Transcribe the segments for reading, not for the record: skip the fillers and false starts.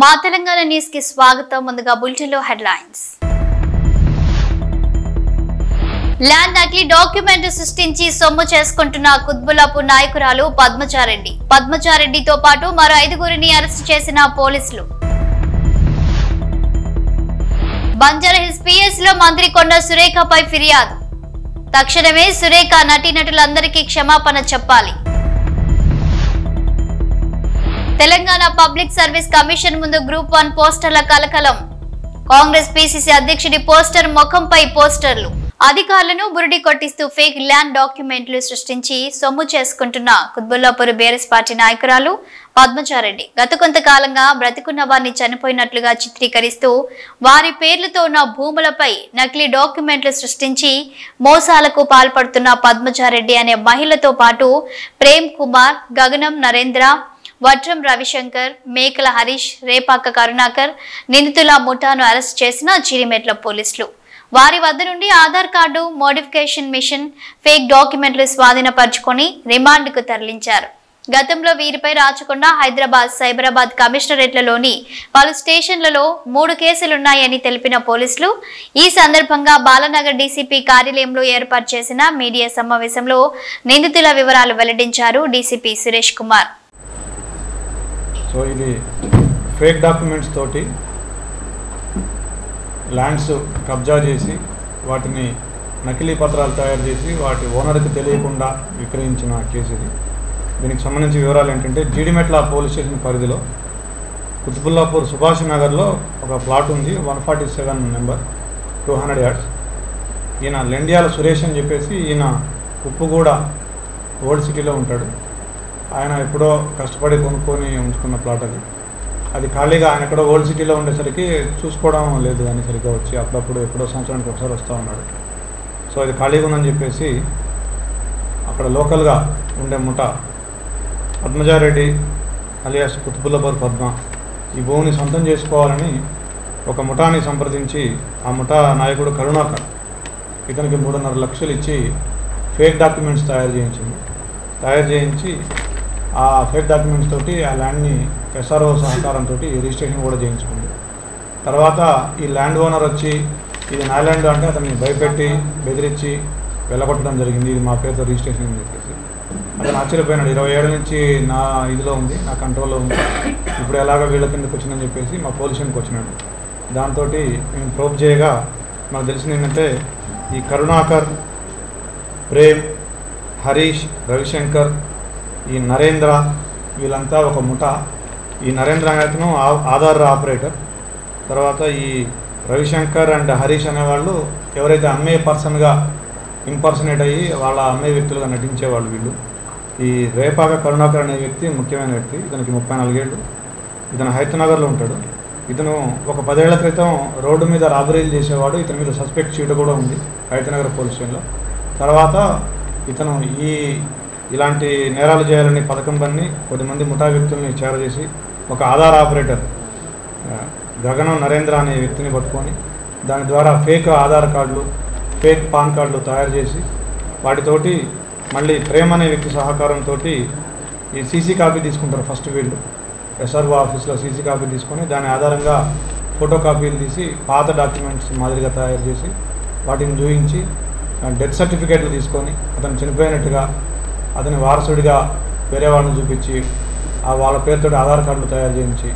మా తెలంగాణ న్యూస్ కి స్వాగతం. ముందుగా బులెటిన్ లో హెడ్లైన్స్. ల్యాండ్ నకిలీ డాక్యుమెంట్ సృష్టించి సొమ్ము చేసుకుంటున్న కుత్బుల్లాపూర్ నాయకురాలు పద్మచారెడ్డితో పాటు మరో 5గురిని అరెస్టు చేసిన పోలీసులు. బంజారాహిల్స్ పిఎస్ లో మంత్రి కొండ సురేఖపై ఫిర్యాదు. తక్షణమే సురేఖ నటీనటులందరికీ క్షమాపణ చెప్పాలి. తెలంగాణ పబ్లిక్ సర్వీస్ కమిషన్ ముందు గ్రూప్ 1 పోస్టర్ల కలకలం. కాంగ్రెస్ పిసిసి అధ్యక్షుడి పోస్టర్ ముఖంపై పోస్టర్లు. అధికారులను బురిడి కొట్టిస్తూ ఫేక్ ల్యాండ్ డాక్యుమెంట్లు సృష్టించి సొమ్ము చేసుకుంటున్న కుత్బుల్లాపూర్ బీఆర్ఎస్ పార్టీ నాయకురాలు పద్మచారెడ్డి గత కొంతకాలంగా బ్రతికున్న వారిని చనిపోయినట్లుగా చిత్రీకరిస్తూ వారి పేర్లతో ఉన్న భూములపై నకిలీ డాక్యుమెంట్లు సృష్టించి మోసాలకు పాల్పడుతున్న పద్మచారెడ్డి అనే మహిళతో పాటు ప్రేమ్ కుమార్, గగనం నరేంద్ర, వట్రం రవిశంకర్, మేకల హరీష్, రేపాక కరుణాకర్ నిందితుల ముఠాను అరెస్ట్ చేసిన చిరిమెట్ల పోలీసులు. వారి వద్ద నుండి Aadhaar card, modification machine, fake డాక్యుమెంట్లు స్వాధీనపరుచుకొని రిమాండ్కు తరలించారు. గతంలో వీరిపై రాచకొండ, హైదరాబాద్, సైబరాబాద్ కమిషనరేట్లలోని పలు స్టేషన్లలో 3 కేసులున్నాయని తెలిపిన పోలీసులు ఈ సందర్భంగా బాలనగర్ డీసీపీ కార్యాలయంలో ఏర్పాటు చేసిన మీడియా సమావేశంలో నిందితుల వివరాలు వెల్లడించారు డీసీపీ సురేష్ కుమార్. సో ఇది ఫేక్ డాక్యుమెంట్స్ తోటి ల్యాండ్స్ కబ్జా చేసి వాటిని నకిలీ పత్రాలు తయారు చేసి వాటి ఓనర్కి తెలియకుండా విక్రయించిన కేసు ఇది. దీనికి సంబంధించి వివరాలు ఏంటంటే జీడిమెట్ల పోలీస్ స్టేషన్ పరిధిలో కుత్బుల్లాపూర్ సుభాష్ నగర్లో ఒక ప్లాట్ ఉంది, 147 నెంబర్, 200 యార్డ్స్. ఈయన లెండియాల సురేష్ అని చెప్పేసి ఈయన ఉప్పుగూడ ఓల్డ్ సిటీలో ఉంటాడు. ఆయన ఎప్పుడో కష్టపడి కొనుక్కొని ఉంచుకున్న ప్లాట్ అది ఖాళీగా ఆయన ఎక్కడో ఓల్డ్ సిటీలో ఉండేసరికి చూసుకోవడం లేదు అని సరిగ్గా వచ్చి అప్పుడప్పుడు ఎప్పుడో సంవత్సరానికి ఒకసారి వస్తూ ఉన్నాడు. సో అది ఖాళీగా ఉందని చెప్పేసి అక్కడ లోకల్గా ఉండే ముఠ పద్మచారెడ్డి అలియాస్ కుత్బుల్లాపూర్ పద్మ ఈ భూమిని సొంతం చేసుకోవాలని ఒక ముఠాని సంప్రదించి ఆ ముఠా నాయకుడు కరుణాకర్ ఇతనికి 3.5 లక్షలు ఇచ్చి ఫేక్ డాక్యుమెంట్స్ తయారు చేయించి ఆ ఫేక్ డాక్యుమెంట్స్ తోటి ఆ ల్యాండ్ని ఎస్ఆర్ఓ సహకారంతో రిజిస్ట్రేషన్ కూడా చేయించుకుంది. తర్వాత ఈ ల్యాండ్ ఓనర్ వచ్చి ఇది నా ల్యాండ్ అంటే అతన్ని భయపెట్టి బెదిరించి వెళ్ళగొట్టడం జరిగింది. ఇది మా పేరుతో రిజిస్ట్రేషన్ అని చెప్పేసి అతను ఆశ్చర్యపోయినాడు. 20 ఏళ్ళ నుంచి నా ఇదిలో ఉంది, నా కంట్రోల్లో ఉంది, ఇప్పుడు ఎలాగ వీళ్ళ కిందకు వచ్చిందని చెప్పేసి మా పోలీస్ స్టేషన్కి వచ్చినాడు. దాంతో మేము ప్రోబ్ చేయగా మాకు తెలిసింది ఏంటంటే ఈ కరుణాకర్, ప్రేమ్, హరీష్, రవిశంకర్, ఈ నరేంద్ర వీళ్ళంతా ఒక ముఠా. ఈ నరేంద్ర అనేతను ఆధార్ ఆపరేటర్. తర్వాత ఈ రవిశంకర్ అండ్ హరీష్ అనేవాళ్ళు ఎవరైతే అమ్మే పర్సన్గా ఇంపర్సనేట్ అయ్యి వాళ్ళ అమ్మే వ్యక్తులుగా నటించేవాళ్ళు వీళ్ళు. ఈ రేపాక కరుణాకర్ అనే వ్యక్తి ముఖ్యమైన వ్యక్తి. ఇతనికి 34 ఏళ్ళు. ఇతను హైదరాబాద్లో ఉంటాడు. ఇతను ఒక 10 ఏళ్ల క్రితం రోడ్డు మీద రాబరీలు చేసేవాడు. ఇతని మీద సస్పెక్ట్ షీట్ కూడా ఉంది హైదరాబాద్ పోలీస్ స్టేషన్లో. తర్వాత ఇతను ఇలాంటి నేరాలు చేయాలని పథకం పన్ని కొద్దిమంది ముఠా వ్యక్తుల్ని చేరజేసి ఒక ఆధార్ ఆపరేటర్ గగనం నరేంద్ర అనే వ్యక్తిని పట్టుకొని దాని ద్వారా ఫేక్ ఆధార్ కార్డులు, ఫేక్ పాన్ కార్డులు తయారు చేసి వాటితోటి మళ్ళీ ప్రేమ్ అనే వ్యక్తి సహకారంతో ఈ సీసీ కాపీ తీసుకుంటారు. ఫస్ట్ వీళ్ళు ఎస్ఆర్ఓ ఆఫీస్లో సీసీ కాపీ తీసుకొని దాని ఆధారంగా ఫోటో కాపీలు తీసి పాత డాక్యుమెంట్స్ మాదిరిగా తయారు చేసి వాటిని చూపించి డెత్ సర్టిఫికేట్లు తీసుకొని అతను చనిపోయినట్టుగా అతని వారసుడిగా వేరే వాళ్ళని చూపించి వాళ్ళ పేరుతో ఆధార్ కార్డులు తయారు చేయించి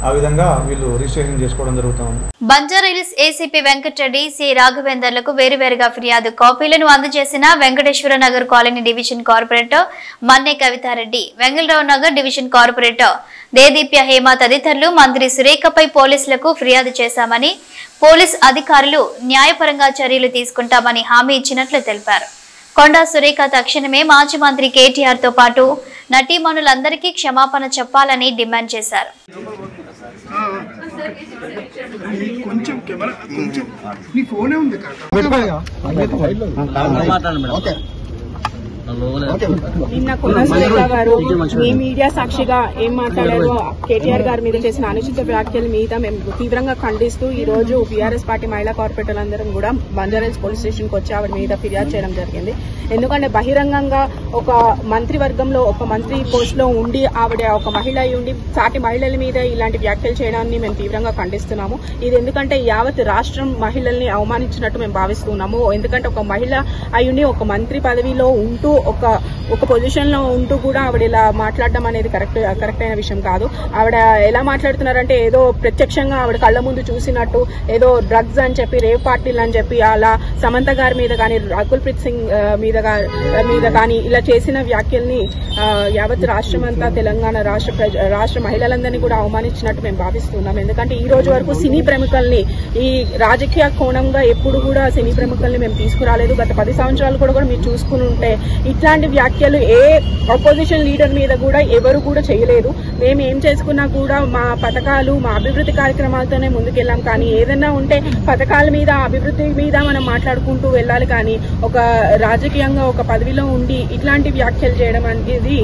ఆ విధంగా వీళ్ళు రిజిస్ట్రేషన్ చేసుకోవడం జరుగుతుంది. బంజారాహిల్స్ ఏసీపీ వెంకటరెడ్డి, సి రాఘవేందర్లకు వేరువేరుగా ఫిర్యాదు కాపీలను అందజేసిన Venkateshwara Nagar colony division corporator Manne Kavitha Reddy, Vengal Rao Nagar division corporator Dedeepya Hema తదితరులు మంత్రి సురేఖపై పోలీసులకు ఫిర్యాదు చేశామని, పోలీస్ అధికారులు న్యాయపరంగా చర్యలు తీసుకుంటామని హామీ ఇచ్చినట్లు తెలిపారు. కొండా సురేఖ తక్షణమే మాజీ మంత్రి కేటీఆర్ తో పాటు నటీమణులందరికీ క్షమాపణ చెప్పాలని డిమాండ్ చేశారు. నిన్న కొనసాగ గారు మీ మీడియా సాక్షిగా ఏం మాట్లాడారో కేటీఆర్ గారి మీద చేసిన అనుచిత వ్యాఖ్యల మీద మేము తీవ్రంగా ఖండిస్తూ ఈ రోజు బీఆర్ఎస్ పార్టీ మహిళా కార్పొరేటర్లందరం కూడా బంజారాహిల్స్ పోలీస్ స్టేషన్ కు వచ్చి ఆవిడ మీద ఫిర్యాదు చేయడం జరిగింది. ఎందుకంటే బహిరంగంగా ఒక మంత్రివర్గంలో ఒక మంత్రి పోస్ట్ లో ఉండి ఆవిడ ఒక మహిళ అయి ఉండి సాటి మహిళల మీద ఇలాంటి వ్యాఖ్యలు చేయడాన్ని మేము తీవ్రంగా ఖండిస్తున్నాము. ఇది ఎందుకంటే యావత్ రాష్ట్రం మహిళల్ని అవమానించినట్టు మేము భావిస్తున్నాము. ఎందుకంటే ఒక మహిళ అయ్యుండి ఒక మంత్రి పదవిలో ఉంటూ ఒక పొజిషన్ లో ఉంటూ కూడా ఆవిడ ఇలా మాట్లాడడం అనేది కరెక్ట్ అయిన విషయం కాదు. ఆవిడ ఎలా మాట్లాడుతున్నారంటే ఏదో ప్రత్యక్షంగా ఆవిడ కళ్ల ముందు చూసినట్టు ఏదో డ్రగ్స్ అని చెప్పి రేవ్ పార్టీలు అని చెప్పి అలా సమంత గారి మీద కానీ రకుల్ ప్రీత్ సింగ్ మీద కానీ ఇలా చేసిన వ్యాఖ్యల్ని యావత్ రాష్ట్రం అంతా తెలంగాణ రాష్ట్ర మహిళలందరినీ కూడా అవమానించినట్టు మేము భావిస్తున్నాం. ఎందుకంటే ఈ రోజు వరకు సినీ ప్రముఖుల్ని ఈ రాజకీయ కోణంగా ఎప్పుడు కూడా సినీ ప్రముఖుల్ని మేము తీసుకురాలేదు. గత 10 సంవత్సరాలు కూడా మీరు చూసుకుని ఉంటే ఇట్లాంటి వ్యాఖ్యలు ఏ అపోజిషన్ లీడర్ మీద కూడా ఎవరు కూడా చేయలేదు. మేము ఏం చేసుకున్నా కూడా మా పథకాలు మా అభివృద్ధి కార్యక్రమాలతోనే ముందుకెళ్ళాం. కానీ ఏదైనా ఉంటే పథకాల మీద అభివృద్ధి మీద మనం మాట్లాడుకుంటూ వెళ్ళాలి. కానీ ఒక రాజకీయంగా ఒక పదవిలో ఉండి ఇట్లాంటి వ్యాఖ్యలు చేయడం అనేది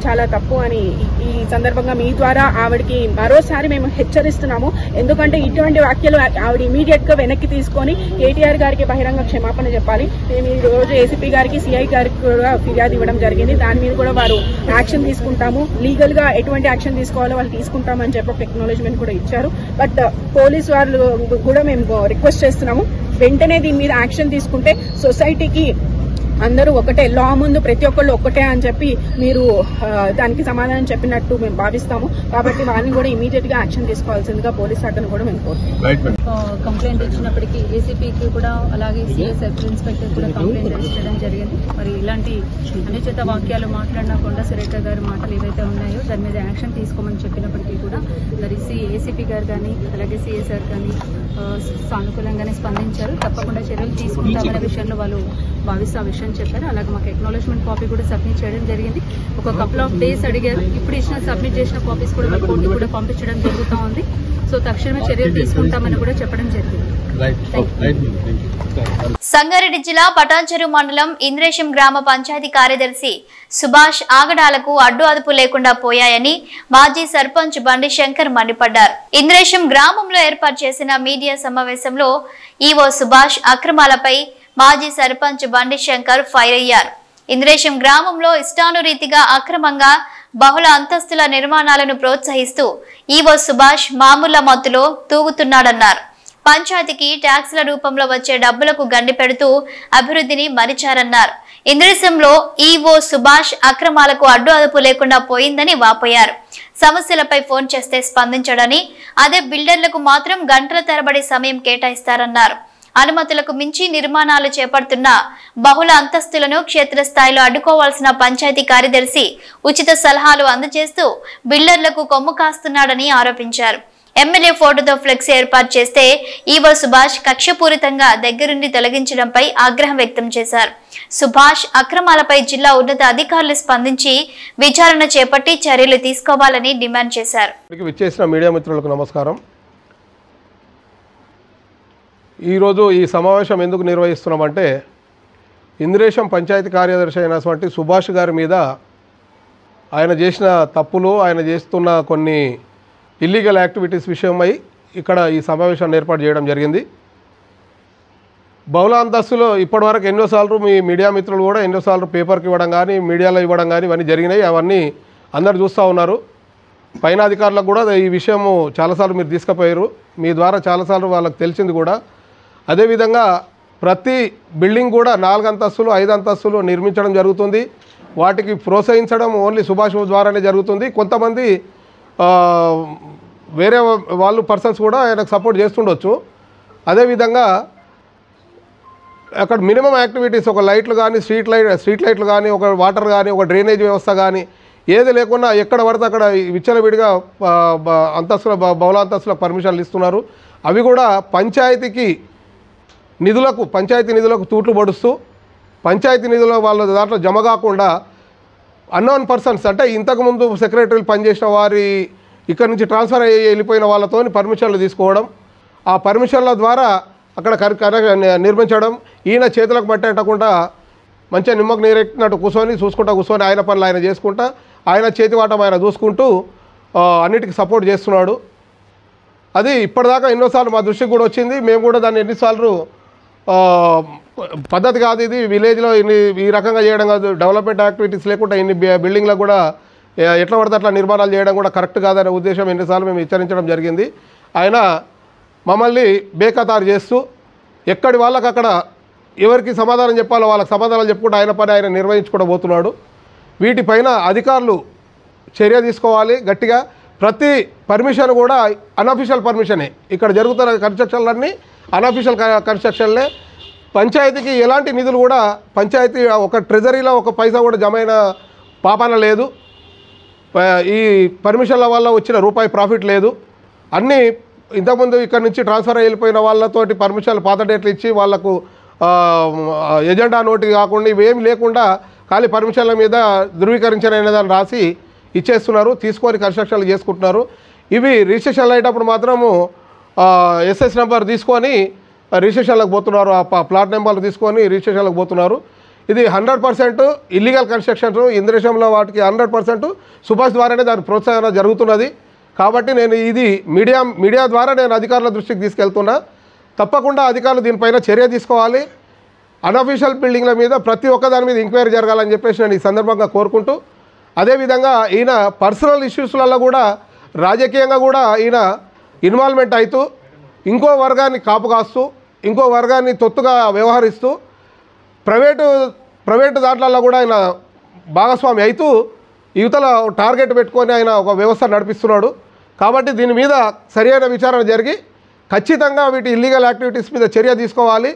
చాలా తప్పు అని ఈ సందర్భంగా మీ ద్వారా ఆవిడకి మరోసారి మేము హెచ్చరిస్తున్నాము. ఎందుకంటే ఇటువంటి వ్యాఖ్యలు ఆవిడ ఇమీడియట్ గా వెనక్కి తీసుకొని కేటీఆర్ గారికి బహిరంగ క్షమాపణ చెప్పాలి. మేము ఈ రోజు ఏసీపీ గారికి సిఐ గారికి కూడా ఫిర్యాదు ఇవ్వడం జరిగింది. దాని మీద కూడా వారు యాక్షన్ తీసుకుంటాము, లీగల్ గా ఎటువంటి యాక్షన్ తీసుకోవాలో వాళ్ళు తీసుకుంటామని చెప్పి ఒక ఎక్నాలజ్మెంట్ కూడా ఇచ్చారు. బట్ పోలీస్ వాళ్ళు కూడా మేము రిక్వెస్ట్ చేస్తున్నాము, వెంటనే దీని మీద యాక్షన్ తీసుకుంటే సొసైటీకి అందరూ ఒకటే, లా ముందు ప్రతి ఒక్కళ్ళు ఒక్కటే అని చెప్పి మీరు దానికి సమాధానం చెప్పినట్టు మేము భావిస్తాము. కాబట్టి వాళ్ళని కూడా ఇమీడియట్ గా యాక్షన్ తీసుకోవాల్సిందిగా పోలీస్ శాఖను కూడా మేము కోరుతున్నాం. కంప్లైంట్ ఇచ్చినప్పటికీ ఏసీపీకి కూడా అలాగే సిఐ సర్కిల్ ఇన్స్పెక్టర్ కూడా కంప్లైంట్ రిజిస్టర్ చేయడం జరిగింది. మరి ఇలాంటి అనుచిత వాక్యాలు మాట్లాడినా కొండా సురేఖ గారి మాటలు ఏవైతే ఉన్నాయో దాని మీద యాక్షన్ తీసుకోమని చెప్పినప్పటికీ కూడా మరి ఏసీపీ గారు కానీ అలాగే సిఐ సార్ కానీ సానుకూలంగానే స్పందించారు. తప్పకుండా చర్యలు తీసుకుంటామనే విషయంలో వాళ్ళు భావిస్తూ ఆ విషయం చెప్పారు. అలాగే మాకు ఎక్నాలజ్మెంట్ కాపీ కూడా సబ్మిట్ చేయడం జరిగింది. ఒక కపుల్ ఆఫ్ డేస్ అడిగారు. ఇప్పుడు ఇచ్చిన సబ్మిట్ చేసిన కాపీస్ కూడా కోర్టు కూడా పంపించడం జరుగుతూ ఉంది. సో తక్షణమే చర్యలు తీసుకుంటామని కూడా చెప్పడం జరిగింది. సంగారెడ్డి జిల్లా పటాన్చెరు మండలం ఇంద్రేశం గ్రామ పంచాయతీ కార్యదర్శి సుభాష్ ఆగడాలకు అడ్డు అదుపు లేకుండా పోయాయని మాజీ సర్పంచ్ బండి శంకర్ మండిపడ్డారు. ఇంద్రేశం గ్రామంలో ఏర్పాటు చేసిన మీడియా సమావేశంలో ఈవో సుభాష్ అక్రమాలపై మాజీ సర్పంచ్ బండి శంకర్ ఫైర్ అయ్యారు. ఇంద్రేశం గ్రామంలో ఇష్టానురీతిగా అక్రమంగా బహుళ అంతస్తుల నిర్మాణాలను ప్రోత్సహిస్తూ ఈవో సుభాష్ మామూళ్ల మత్తులో తూగుతున్నాడన్నారు. పంచాయతీకి ట్యాక్సుల రూపంలో వచ్చే డబ్బులకు గండి పెడుతూ అభివృద్ధిని మరిచారన్నారు. ఇంద్రేశంలో ఈవో సుభాష్ అక్రమాలకు అడ్డు అదుపు లేకుండా పోయిందని వాపోయారు. సమస్యలపై ఫోన్ చేస్తే స్పందించడని, అదే బిల్డర్లకు మాత్రం గంటల తరబడి సమయం కేటాయిస్తారన్నారు. అనుమతులకు మించి నిర్మాణాలు చేపడుతున్న బహుళ అంతస్తులను క్షేత్రస్థాయిలో అడ్డుకోవాల్సిన పంచాయతీ కార్యదర్శి ఉచిత సలహాలు అందజేస్తూ బిల్డర్లకు కొమ్ము కాస్తున్నాడని ఆరోపించారు. ఎమ్మెల్యే ఫోటోతో ఫ్లెక్స్ ఏర్పాటు చేస్తే ఈవో సుభాష్ కక్షపూరితంగా దగ్గరుండి తొలగించడంపై ఆగ్రహం వ్యక్తం చేశారు. సుభాష్ అక్రమాలపై జిల్లా ఉన్నత అధికారులు స్పందించి విచారణ చేపట్టి చర్యలు తీసుకోవాలని డిమాండ్ చేశారు. మీడియా మిత్రులకు నమస్కారం. ఈరోజు ఈ సమావేశం ఎందుకు నిర్వహిస్తున్నామంటే ఇంద్రేశం పంచాయతీ కార్యదర్శి అయినటువంటి సుభాష్ గారి మీద ఆయన చేసిన తప్పులు, ఆయన చేస్తున్న కొన్ని ఇల్లీగల్ యాక్టివిటీస్ విషయమై ఇక్కడ ఈ సమావేశాన్ని ఏర్పాటు చేయడం జరిగింది. బహుళ అంతస్తులో ఇప్పటివరకు ఎన్నోసార్లు మీ మీడియా మిత్రులు కూడా ఎన్నోసార్లు పేపర్కి ఇవ్వడం కానీ మీడియాలో ఇవ్వడం కానీ ఇవన్నీ జరిగినాయి. అవన్నీ అందరు చూస్తూ ఉన్నారు. పైన అధికారులకు కూడా ఈ విషయము చాలాసార్లు మీరు తీసుకుపోయారు. మీ ద్వారా చాలాసార్లు వాళ్ళకి తెలిసింది కూడా. అదేవిధంగా ప్రతి బిల్డింగ్ కూడా 4 అంతస్తులు 5 అంతస్తులు నిర్మించడం జరుగుతుంది. వాటికి ప్రోత్సహించడం ఓన్లీ సుభాష్ ద్వారానే జరుగుతుంది. కొంతమంది వేరే వాళ్ళు పర్సన్స్ కూడా ఆయనకు సపోర్ట్ చేస్తుండొచ్చు. అదేవిధంగా అక్కడ మినిమం యాక్టివిటీస్, ఒక లైట్లు కానీ స్ట్రీట్ లైట్లు కానీ, ఒక వాటర్ కానీ, ఒక డ్రైనేజ్ వ్యవస్థ కానీ ఏది లేకుండా ఎక్కడ పడితే అక్కడ విచ్చలవిడిగా అంతస్తుల బహుళ అంతస్తులకు పర్మిషన్లు ఇస్తున్నారు. అవి కూడా పంచాయతీ నిధులకు తూట్లు పొడుస్తూ పంచాయతీ నిధుల వాళ్ళ దాంట్లో జమ కాకుండా అన్నోన్ పర్సన్స్ అంటే ఇంతకుముందు సెక్రటరీలు పనిచేసిన వారి ఇక్కడ నుంచి ట్రాన్స్ఫర్ అయ్యి వెళ్ళిపోయిన వాళ్ళతో పర్మిషన్లు తీసుకోవడం, ఆ పర్మిషన్ల ద్వారా అక్కడ నిర్మించడం, ఈయన చేతులకు పట్టేటకుండా మంచిగా నిమ్మకు నీరెట్టినట్టు కూర్చొని ఆయన పనులు ఆయన చేసుకుంటా ఆయన చేతివాటం ఆయన చూసుకుంటూ అన్నిటికీ సపోర్ట్ చేస్తున్నాడు. అది ఇప్పటిదాకా ఎన్నోసార్లు మా దృష్టికి కూడా వచ్చింది. మేము కూడా దాన్ని ఎన్నిసార్లు పద్ధతి కాదు ఇది, విలేజ్లో ఈ రకంగా చేయడం కాదు, డెవలప్మెంట్ యాక్టివిటీస్ లేకుండా ఇన్ని బిల్డింగ్లకు కూడా ఎట్లా పడితే అట్లా నిర్మాణాలు చేయడం కూడా కరెక్ట్ కాదనే ఉద్దేశం ఎన్నిసార్లు మేము హెచ్చరించడం జరిగింది. ఆయన మమ్మల్ని బేఖతారు చేస్తూ ఎక్కడి వాళ్ళకి అక్కడ ఎవరికి సమాధానం చెప్పాలో వాళ్ళకి సమాధానం చెప్పుకుంటూ ఆయన పని ఆయన నిర్వహించుకుంటూ పోతున్నాడు. వీటిపైన అధికారులు చర్య తీసుకోవాలి గట్టిగా. ప్రతి పర్మిషన్ కూడా అన్అఫీషియల్ పర్మిషనే, ఇక్కడ జరుగుతున్న కన్స్ట్రక్షన్లన్నీ అన్అఫీషియల్ కన్స్ట్రక్షన్లే. పంచాయతీకి ఎలాంటి నిధులు కూడా పంచాయతీ ఒక ట్రెజరీలో ఒక పైసా కూడా జమైన పాపాన లేదు. ఈ పర్మిషన్ల వల్ల వచ్చిన రూపాయి ప్రాఫిట్ లేదు. అన్నీ ఇంతకుముందు ఇక్కడ నుంచి ట్రాన్స్ఫర్ అయిపోయిన వాళ్ళతోటి పర్మిషన్లు పాత డేట్లు ఇచ్చి వాళ్లకు ఎజెండా నోటి కాకుండా ఇవేమి లేకుండా ఖాళీ పర్మిషన్ల మీద ధృవీకరించిన దాన్ని రాసి ఇచ్చేస్తున్నారు, తీసుకొని కన్స్ట్రక్షన్లు చేసుకుంటున్నారు. ఇవి రిజిస్ట్రేషన్లు అయ్యేటప్పుడు మాత్రము ఎస్ఎస్ నెంబర్ తీసుకొని రిజిస్ట్రేషన్లకు పోతున్నారు, ఆ ప్లాట్ నెంబర్లు తీసుకొని రిజిస్ట్రేషన్లకు పోతున్నారు. ఇది 100% ఇల్లీగల్ కన్స్ట్రక్షన్స్. ఇంద్రేశంలో వాటికి 100% సుభాష్ ద్వారానే దాని ప్రోత్సాహన జరుగుతున్నది. కాబట్టి నేను ఇది మీడియా ద్వారా నేను అధికారుల దృష్టికి తీసుకెళ్తున్నా. తప్పకుండా అధికారులు దీనిపైన చర్య తీసుకోవాలి. అన్అఫీషియల్ బిల్డింగ్ల మీద ప్రతి ఒక్క దాని మీద ఎంక్వైరీ జరగాలని చెప్పేసి నేను ఈ సందర్భంగా కోరుకుంటూ, అదేవిధంగా ఈయన పర్సనల్ ఇష్యూస్లలో కూడా రాజకీయంగా కూడా ఈయన ఇన్వాల్వ్మెంట్ అవుతూ ఇంకో వర్గాన్ని కాపు కాస్తూ ఇంకో వర్గాన్ని తొత్తుగా వ్యవహరిస్తూ ప్రైవేటు దాంట్లలో కూడా ఆయన భాగస్వామి అవుతూ యువతల టార్గెట్ పెట్టుకొని ఆయన ఒక వ్యవస్థ నడిపిస్తున్నాడు. కాబట్టి దీని మీద సరైన విచారణ జరిగి ఖచ్చితంగా వీటి ఇల్లీగల్ యాక్టివిటీస్ మీద చర్య తీసుకోవాలి.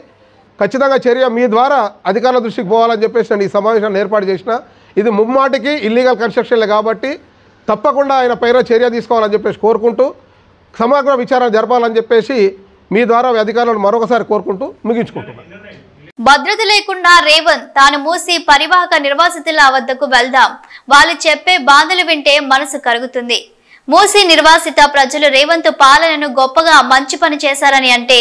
ఖచ్చితంగా చర్య మీ ద్వారా అధికారుల దృష్టికి పోవాలని చెప్పేసి నేను ఈ సమావేశాన్ని ఏర్పాటు చేసిన. ఇది ముమ్మాటికి ఇల్లీగల్ కన్స్ట్రక్షన్లే కాబట్టి తప్పకుండా ఆయన పైన చర్య తీసుకోవాలని చెప్పేసి కోరుకుంటూ సమగ్ర విచారణ జరపాలని చెప్పేసి మీ ద్వారా అధికారులను మరొకసారి కోరుకుంటూ ముగించుకుంటున్నాను. భద్రత లేకుండా రేవంత్ తాను మూసి పరివాహక నిర్వాసితుల వద్దకు వెళ్దాం, వాళ్ళు చెప్పే బాధలు వింటే మనసు కరుగుతుంది. మూసి నిర్వాసిత ప్రజలు రేవంత్ పాలనను గొప్పగా మంచి పని చేశారని అంటే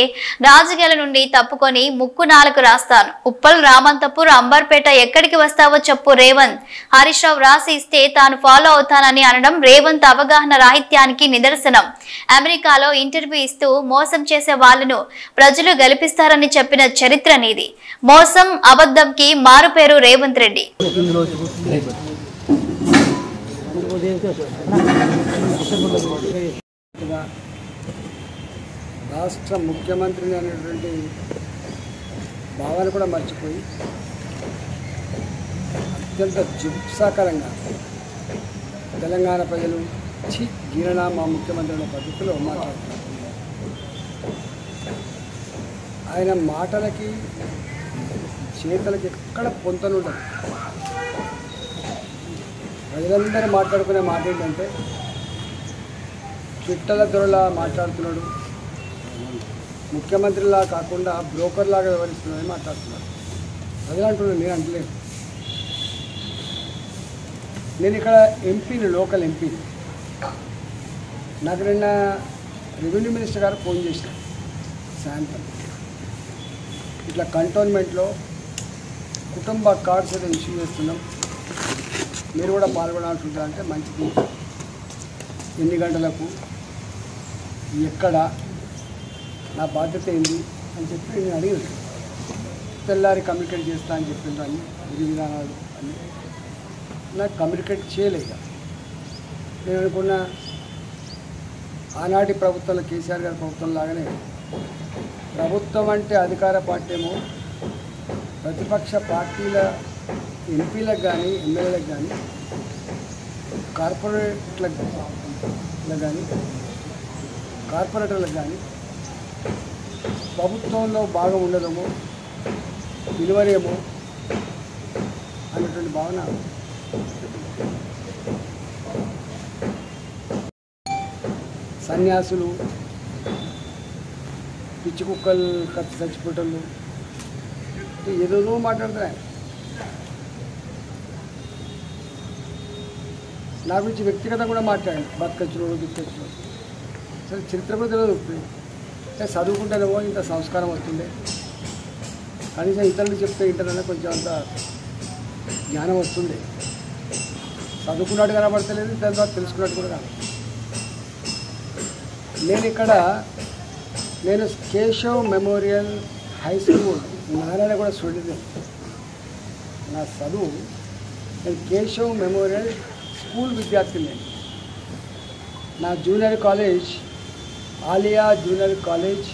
రాజకీయాల నుండి తప్పుకొని ముక్కు నాలుగు రాస్తాను. ఉప్పల్, రామంతపూర్, అంబర్పేట ఎక్కడికి వస్తావో చెప్పు రేవంత్. హరీష్ రావు రాసి ఇస్తే తాను ఫాలో అవుతానని అనడం రేవంత్ అవగాహన రాహిత్యానికి నిదర్శనం. అమెరికాలో ఇంటర్వ్యూ ఇస్తూ మోసం చేసే వాళ్లను ప్రజలు గెలిపిస్తారని చెప్పిన చరిత్ర నీది. మోసం అబద్ధంకి మారుపేరు రేవంత్ రెడ్డి. రాష్ట్ర ముఖ్యమంత్రిని అనేటువంటి భావన కూడా మర్చిపోయి అత్యంత జుప్సాకరంగా తెలంగాణ ప్రజలు గీరణ మా ముఖ్యమంత్రి అనే పద్ధతిలో మాట్లాడుతున్నారు. ఆయన మాటలకి చేతలకి ఎక్కడ పొంతనుండదు. ప్రజలందరూ మాట్లాడుకునే మాట ఏంటంటే పిట్టల దొరలా మాట్లాడుతున్నాడు, ముఖ్యమంత్రిలా కాకుండా బ్రోకర్లాగా వ్యవహరిస్తున్నాడని మాట్లాడుతున్నాడు. ప్రజలు అంటున్నాడు, నేను అంటలేను. నేను ఇక్కడ ఎంపీని, లోకల్ ఎంపీని. నాకు నిన్న రెవెన్యూ మినిస్టర్ గారు ఫోన్ చేశారు సాయంత్రం, ఇట్లా కంటోన్మెంట్లో కుటుంబ కార్డ్స్ ఏదో ఇష్యూ చేస్తున్నాం, మీరు కూడా పాల్గొనాల్సి ఉంటుందంటే మంచిది, ఎన్ని గంటలకు, ఎక్కడ, నా బాధ్యత ఏంది అని చెప్పి నేను అడిగాను. తెల్లారి కమ్యూనికేట్ చేస్తా అని చెప్పిండ్రు అన్ని విధి విధానాలు అన్నీ. నాకు కమ్యూనికేట్ చేయలేదు. నేను అనుకున్న ఆనాటి ప్రభుత్వంలో కేసీఆర్ గారి ప్రభుత్వం లాగానే ప్రభుత్వం అంటే అధికార పార్టీ ఏమో ప్రతిపక్ష పార్టీల ఎంపీలకు కానీ ఎమ్మెల్యేలకు కానీ కార్పొరేటర్లకు కానీ ప్రభుత్వంలో భాగం ఉండదేమో, విలువలేమో అన్నటువంటి భావన. సన్యాసులు, పిచ్చి కుక్కలు కత్తి చచ్చిపోవటంలో ఏదో మాట్లాడుతున్నాయి. నా గురించి వ్యక్తిగతంగా కూడా మాట్లాడండి, బతకొచ్చినోడు దిక్కొచ్చినోడు. అసలు చరిత్ర కూడా తెలియదు. చదువుకుంటేనేమో ఇంత సంస్కారం వస్తుండే, కనీసం ఇతరులు చెప్తే ఇంటర్నే కొంచెం అంత జ్ఞానం వస్తుంది. చదువుకున్నట్టు కనబడతలేదు, దాని తర్వాత తెలుసుకున్నట్టు కూడా కాదు. నేను Keshav memorial high school Narayanaguda student. నా చదువు నేను కేశవ్ మెమోరియల్ స్కూల్ విద్యార్థిని. నా junior college Aliya junior college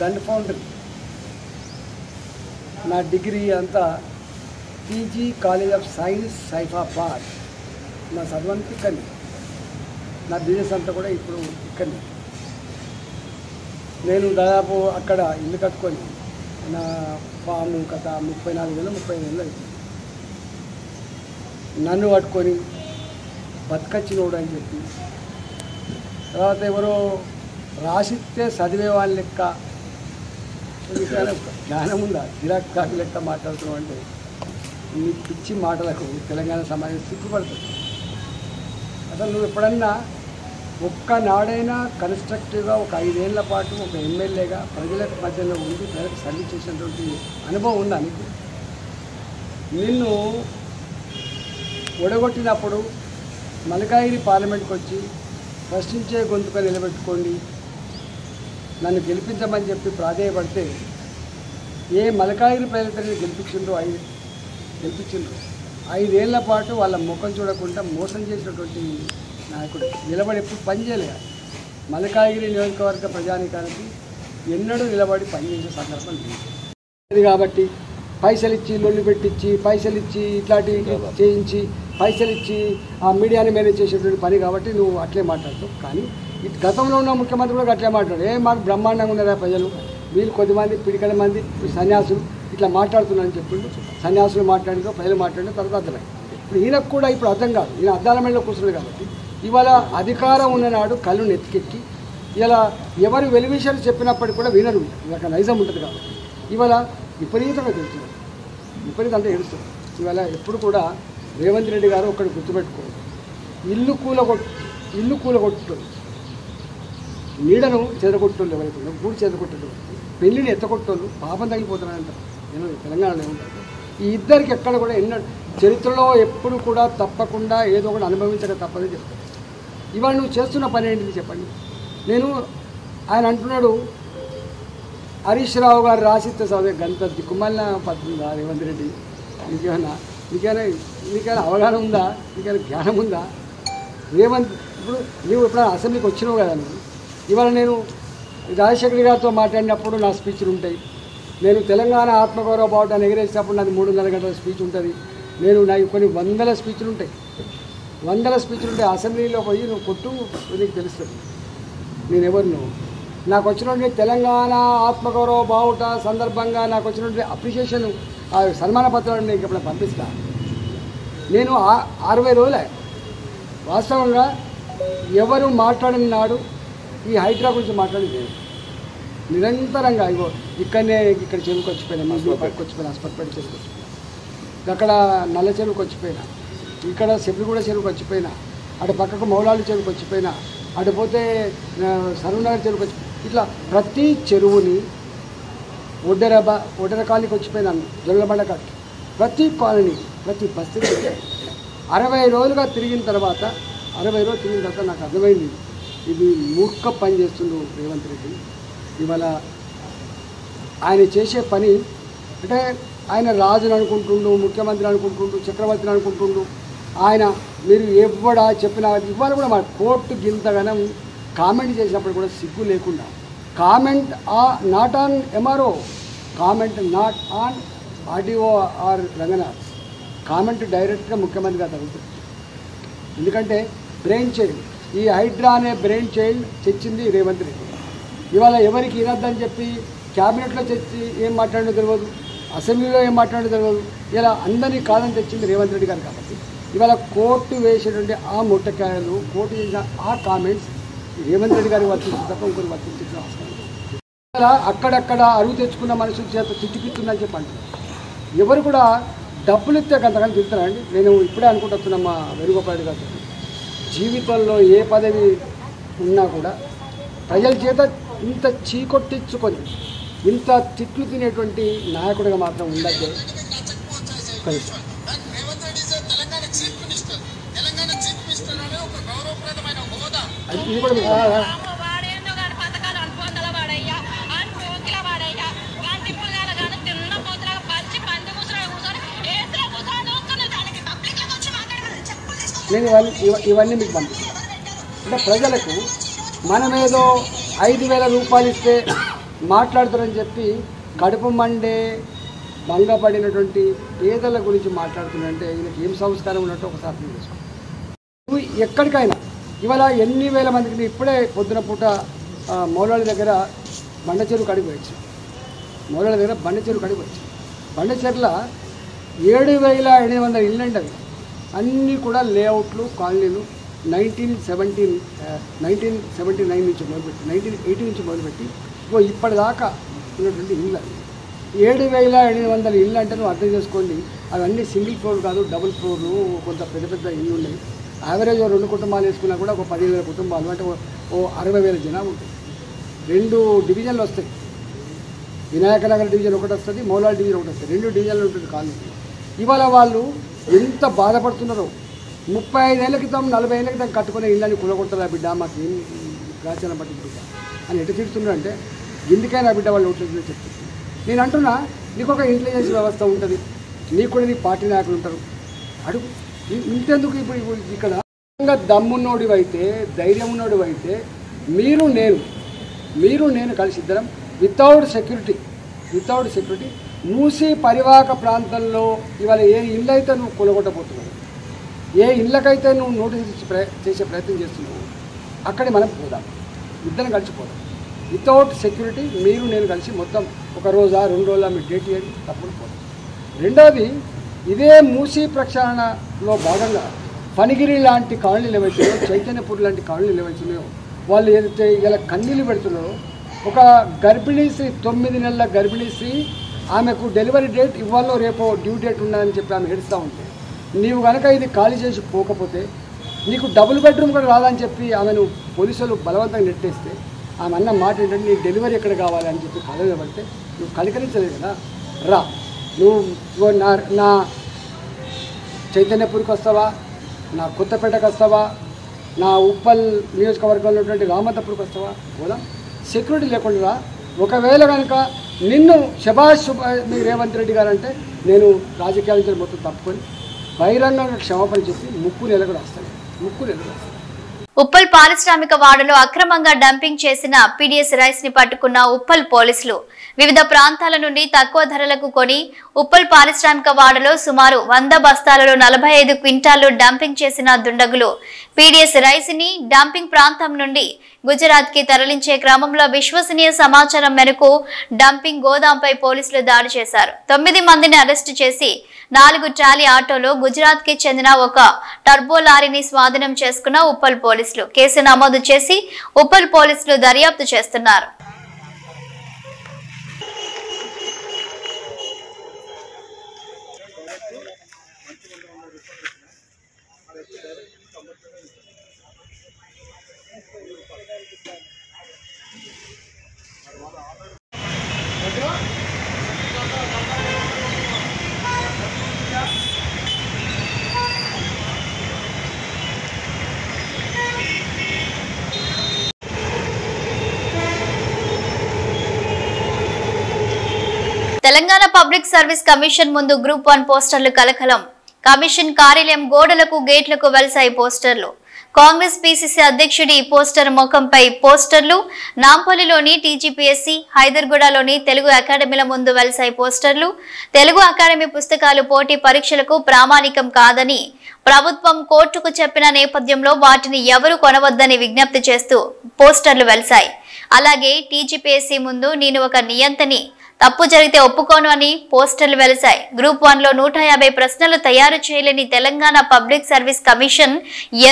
gun foundry. నా డిగ్రీ అంతా PG college of science Saifabad. నా చదువంతా ఇక్కడనే, నా బిజినెస్ అంతా కూడా ఇప్పుడు ఇక్కడనే. నేను దాదాపు అక్కడ ఇల్లు కట్టుకొని నా ఫాము కథ 34 ఏళ్ళు అవుతుంది. నన్ను పట్టుకొని బతకచ్చినోడు అని చెప్పి, తర్వాత ఎవరో రాసిస్తే చదివే వాళ్ళ లెక్క, జ్ఞానం ఉందా జిరాక్ కాపీ లెక్క మాట్లాడుతున్నావు అంటే నీ పిచ్చి మాటలకు తెలంగాణ సమాజం సిగ్గుపడుతుంది. అసలు నువ్వు ఎప్పుడన్నా ఒక్కనాడైనా కన్స్ట్రక్టివ్గా ఒక 5 ఏళ్ల పాటు ఒక ఎమ్మెల్యేగా ప్రజల మధ్యలో ఉండి ప్రజలకు సర్వీస్ చేసినటువంటి అనుభవం ఉందా నీకు? నిన్ను ఒడగొట్టినప్పుడు మల్కాగిరి పార్లమెంట్కి వచ్చి ప్రశ్నించే గొంతుగా నిలబెట్టుకోండి, నన్ను గెలిపించమని చెప్పి ప్రాధేయపడితే ఏ మల్కాగిరి ప్రజలు గెలిపించిండ్రు 5 ఏళ్ల పాటు వాళ్ళ ముఖం చూడకుండా మోసం చేసినటువంటి నాయకుడు నిలబడి ఎప్పుడు పనిచేయలేదు. మల్కాగిరి నియోజకవర్గ ప్రజానికానికి ఎన్నడూ నిలబడి పనిచేసే సందర్భం లేదు. కాబట్టి పైసలు ఇచ్చి లొల్లి పెట్టించి, పైసలు ఇచ్చి ఇట్లాంటి చేయించి, పైసలు ఇచ్చి ఆ మీడియాని మేనేజ్ చేసేటువంటి పని కాబట్టి నువ్వు అట్లే మాట్లాడుతావు. కానీ గతంలో ఉన్న ముఖ్యమంత్రి కూడా అట్లే మాట్లాడు. మాకు బ్రహ్మాండంగా ఉన్నారా ప్రజలు, వీళ్ళు కొద్దిమంది పిడికల మంది సన్యాసులు ఇట్లా మాట్లాడుతున్నారని చెప్పిండు. సన్యాసులు మాట్లాడినో ప్రజలు మాట్లాడిన తర్వాత అర్థమైంది. ఇప్పుడు ఈయనకు కూడా ఇప్పుడు అర్థం కాదు, ఈయన అద్దాల మేడలో కూర్చున్నాడు కాబట్టి ఇవాళ అధికారం ఉన్ననాడు కళ్ళు నెత్తికెక్కి ఇలా ఎవరు వెలివిషయాలు చెప్పినప్పటికీ కూడా వినరు. ఇవాళ నైజం ఉంటుంది కాబట్టి ఇవాళ విపరీతంగా తెలుస్తుంది, విపరీతం అంటే ఏడుస్తుంది. ఇవాళ ఎప్పుడు కూడా రేవంత్ రెడ్డి గారు ఒకటి గుర్తుపెట్టుకోండి, ఇల్లు కూలగొట్టు నీడను చెదరగొట్టోళ్ళు ఎవరైతే గూడు చెదరగొట్టేటోళ్ళు, పెళ్లిని ఎత్తగొట్టోళ్ళు పాపం తగ్గిపోతున్నారంటారు. నేను తెలంగాణలో ఏముంటారు ఈ ఇద్దరికి ఎక్కడ కూడా చరిత్రలో ఎప్పుడు కూడా తప్పకుండా ఏదో ఒకటి అనుభవించక తప్పదని చెప్తాను. ఇవాళ నువ్వు చేస్తున్న పని ఏంటిది చెప్పండి. ఆయన అంటున్నాడు హరీష్ రావు గారు రాసిస్తే చదివే గంత దిక్కుమల్ల పడుతుందా రేవంత్ రెడ్డి? నీకైనా అవగాహన ఉందా? నీకైనా జ్ఞానం ఉందా? రేవంత్ ఇప్పుడు నువ్వు ఎప్పుడైనా అసెంబ్లీకి వచ్చినావు కదా, నువ్వు ఇవాళ నేను రాజశేఖర్ గారితో మాట్లాడినప్పుడు నా స్పీచ్లు ఉంటాయి. నేను తెలంగాణ ఆత్మగౌరవ బావుటాన్ని ఎగిరేసినప్పుడు నాది 300 గంటల స్పీచ్ ఉంటుంది. నాకు కొన్ని 100 స్పీచ్లు ఉంటాయి, 100 స్పీచ్లు ఉంటాయి. అసెంబ్లీలో పోయి నువ్వు కొట్టు, నీకు తెలుస్తుంది నేనెవరు. నువ్వు నాకు వచ్చినటువంటి తెలంగాణ ఆత్మగౌరవ బావుట సందర్భంగా నాకు వచ్చినటువంటి అప్రిషియేషన్ సన్మాన పత్రాలను నీకు ఎప్పుడైనా పంపిస్తా. నేను 60 రోజులే వాస్తవంగా ఎవరు మాట్లాడిన నాడు ఈ హైడ్రా గురించి మాట్లాడింది నిరంతరంగా. ఇక్కడ చెరువుకి వచ్చిపోయినా, మీ పట్టుకు వచ్చిపోయినా, హాస్పిటల్ చెరువుకి వచ్చిపోయినా, అక్కడ నల్ల చెరువుకి వచ్చిపోయినా, ఇక్కడ సెబ్రిగూడ చెరువుకి వచ్చిపోయినా, అటు పక్కకు మౌలాలి చెరువుకి వచ్చిపోయినా, అటు పోతే సరూనగర్ చెరువుకి వచ్చి ఇట్లా ప్రతి చెరువుని ఒడ్డెర కాలనీకి వచ్చిపోయినాను, జొల్లబండ కాలనీ, ప్రతి కాలనీ ప్రతి బస్తీకి 60 రోజులుగా తిరిగిన తర్వాత నాకు అర్థమైంది ఇది మూర్ఖ పని చేస్తుండు రేవంత్ రెడ్డి. ఇవాళ ఆయన చేసే పని అంటే ఆయన రాజుని అనుకుంటుండు, ముఖ్యమంత్రి అనుకుంటుండు, చక్రవర్తిని అనుకుంటుండు. ఆయన మీరు ఎవడా చెప్పినా ఇవాళ కూడా మా కోర్టు గింతగానం కామెంట్ చేసినప్పుడు కూడా సిగ్గు లేకుండా comment not on MRO, comment not on RDO R Ranganath, comment డైరెక్ట్గా ముఖ్యమంత్రి గారు తగ్గుతుంది. ఎందుకంటే బ్రెయిన్ చైల్డ్, ఈ హైడ్రా అనే బ్రెయిన్ చైల్డ్ తెచ్చింది రేవంత్ రెడ్డి. ఇవాళ ఎవరికి వినొద్దని చెప్పి క్యాబినెట్లో తెచ్చి ఏం మాట్లాడినో తెలియదు, అసెంబ్లీలో ఏం మాట్లాడినో తెలియదు. ఇలా అందరినీ కాదని తెచ్చింది రేవంత్ రెడ్డి గారు. కాబట్టి ఇవాళ కోర్టు వేసేటువంటి ఆ ముట్టకాయలు, కోర్టు చేసిన ఆ కామెంట్స్ రేవంత్ రెడ్డి గారికి వర్తించింది తప్ప ఇంకొకరికి వర్తించిన అవసరం లేదు. ఇలా అక్కడక్కడ అరువు తెచ్చుకున్న మనుషుల చేత తిట్టిపిస్తుందని చెప్పి అంటారు. ఎవరు కూడా డబ్బులు ఇస్తే అంతకని తిరుగుతారండి. నేను ఇప్పుడే అనుకుంటున్నా మా వేణుగోపాల్ రెడ్డి గారు, జీవితంలో ఏ పదవి ఉన్నా కూడా ప్రజల చేత ఇంత చీకొట్టించుకొని ఇంత తిట్లు తినేటువంటి నాయకుడిగా మాత్రం ఉండద్దు. ఇది కూడా మీకు నేను ఇవన్నీ మీకు పంపిస్తాను. అంటే ప్రజలకు మనమేదో 5,000 రూపాయలు ఇస్తే మాట్లాడుతారని చెప్పి కడుపు మండే భంగపడినటువంటి పేదల గురించి మాట్లాడుతున్నారంటే ఈయనకి ఏం సంస్కారం ఉన్నట్టు ఒకసారి అర్థం చేసుకో. నువ్వు ఎక్కడికైనా ఇవాళ ఎన్ని వేల మందికి ఇప్పుడే పొద్దున పూట మౌలాలి దగ్గర బండచెరువు కడిగి వచ్చాం. మౌలాలి దగ్గర బండచెరువు కడిగి వచ్చాం. బండచెరుల 7,800 ఇళ్ళు అండి. అవి అన్నీ కూడా లేఅవుట్లు, కాలనీలు 1979 నుంచి మొదలుపెట్టి 1980 నుంచి మొదలుపెట్టి ఇప్పటిదాకా ఉన్నటువంటి ఇళ్ళు. 7,800 ఇళ్ళు అంటే నువ్వు అర్థం చేసుకోండి. అవన్నీ సింగిల్ ఫ్లోర్ కాదు, డబుల్ ఫ్లోర్లు, కొంత పెద్ద పెద్ద ఇళ్ళు ఉన్నాయి. యావరేజ్ 2 కుటుంబాలు వేసుకున్నా కూడా ఒక 10,000 కుటుంబాలు అంటే ఓ 60,000 జనాలు ఉంటాయి. 2 డివిజన్లు వస్తాయి. వినాయక నగర్ డివిజన్ ఒకటి వస్తుంది, మౌలాలి డివిజన్ ఒకటి వస్తుంది. 2 డివిజన్లు ఉంటుంది కాలనీ. ఇవాళ వాళ్ళు ఎంత బాధపడుతున్నారో. 35 ఏళ్ల క్రితం 40 ఏళ్ల క్రితం కట్టుకునే ఇళ్ళని కూలగొడతారా బిడ్డ, మాకు ఏం రాచన పట్టింది బిడ్డ అని ఎటు తిడుతున్నారు అంటే ఎందుకైనా బిడ్డ వాళ్ళు ఓట్లు చెప్తున్నారు. నేను అంటున్నా, నీకు ఒక ఇంటెలిజెన్స్ వ్యవస్థ ఉంటుంది, నీకు కూడా నీ పార్టీ నాయకులు ఉంటారు. అడుగు ఇంతెందుకు. ఇప్పుడు ఇక్కడ దమ్మున్నోడివైతే, ధైర్యం ఉన్నోడివైతే మీరు నేను కలిసి ఇద్దరం వితౌట్ సెక్యూరిటీ మూసీ పరివాహక ప్రాంతంలో ఇవాళ ఏ ఇల్లు అయితే నువ్వు కూలగొట్టబోతున్నావు, ఏ ఇళ్ళకైతే నువ్వు నోటీస్ చేసే ప్రయత్నం చేస్తున్నావు, అక్కడే మనం పోదాం, ఇద్దరం కలిసిపోదాం. వితౌట్ సెక్యూరిటీ నేను కలిసి మొత్తం 1 రోజా 2 రోజుల మీ డేట్ ఇవ్వండి, తప్పకుండా పోదాం. రెండవది, ఇదే మూసీ ప్రక్షాళనలో భాగంగా ఫణిగిరి లాంటి కాలనీలు ఏవైతున్నాయో, చైతన్యపూర్ లాంటి కాలనీలు ఏవైతున్నాయో, వాళ్ళు ఏదైతే ఇలా కన్నీళ్ళు పెడుతున్నారో, ఒక గర్భిణీ స్త్రీ 9 నెలల గర్భిణీ స్త్రీ, ఆమెకు డెలివరీ డేట్ ఇవ్వాలో రేపో డ్యూ డేట్ ఉన్నదని చెప్పి ఆమె ఏడుస్తూ ఉంటే, నీవు కనుక ఇది ఖాళీ చేసి పోకపోతే నీకు డబుల్ బెడ్రూమ్ కూడా రాదని చెప్పి ఆమెను పోలీసులు బలవంతంగా నెట్టేస్తే, ఆమె అన్న మాట ఏంటంటే నీ డెలివరీ ఎక్కడ కావాలి అని చెప్పి కలలు పడితే నువ్వు కనికరించలేదు కదా. రా, నువ్వు నా చైతన్యపూర్కి వస్తావా, నా కొత్తపేటకు వస్తావా, నా ఉప్పల్ నియోజకవర్గంలో ఉన్నటువంటి రామంతపూర్కి వస్తావా, పోదాం. సెక్యూరిటీ లేకుండా ఒకవేళ కనుక నిన్ను శభాష్ మీ రేవంత్ రెడ్డి గారు అంటే నేను రాజకీయాల నుంచి మొత్తం తప్పుకొని బహిరంగంగా క్షమాపణ చెప్పి ముక్కు నెల కూడా వస్తాను. ఉప్పల్ పారిశ్రామిక వాడలో అక్రమంగా డంపింగ్ చేసిన పీడీఎస్ రైస్ ని పట్టుకున్న ఉప్పల్ పోలీసులు వివిధ ప్రాంతాల నుండి తక్కువ ధరలకు కొని ఉప్పల్ పారిశ్రామిక వాడలో సుమారు 100 బస్తాలలో 45 క్వింటాళ్లు డంపింగ్ చేసిన దుండగులు పీడీఎస్ రైస్ ని డంపింగ్ ప్రాంతం నుండి గుజరాత్ కి తరలించే క్రమంలో విశ్వసనీయ సమాచారం మేరకు డంపింగ్ గోదాంపై పోలీసులు దాడి చేశారు. 9 మందిని అరెస్టు చేసి 4 ట్రాలీ ఆటోలో గుజరాత్ కి చెందిన ఒక టర్బో లారీని స్వాధీనం చేసుకున్న ఉప్పల్ పోలీసులు కేసు నమోదు చేసి ఉప్పల్ పోలీసులు దర్యాప్తు చేస్తున్నారు. తెలంగాణ పబ్లిక్ సర్వీస్ కమిషన్ ముందు గ్రూప్ 1 పోస్టర్లు కలకలం. కమిషన్ కార్యాలయం గోడలకు గేట్లకు వెల్సాయి పోస్టర్లు. కాంగ్రెస్ పీసీసీ అధ్యక్షుడి పోస్టర్ ముఖంపై పోస్టర్లు. నాంపల్లిలోని టీజీపీఎస్సీ, హైదర్గూడలోని తెలుగు అకాడమీల ముందు వెల్సాయి పోస్టర్లు. తెలుగు అకాడమీ పుస్తకాలు పోటీ పరీక్షలకు ప్రామాణికం కాదని ప్రభుత్వం కోర్టుకు చెప్పిన నేపథ్యంలో వాటిని ఎవరు కొనవద్దని విజ్ఞప్తి చేస్తూ పోస్టర్లు వెల్సాయి. అలాగే టీజీపీఎస్సీ ముందు నేను ఒక నియంతని, తప్పు జరిగితే ఒప్పుకోను అని పోస్టర్లు వెలిశాయి. గ్రూప్ 1 లో 150 ప్రశ్నలు తయారు చేయలేని తెలంగాణ పబ్లిక్ సర్వీస్ కమిషన్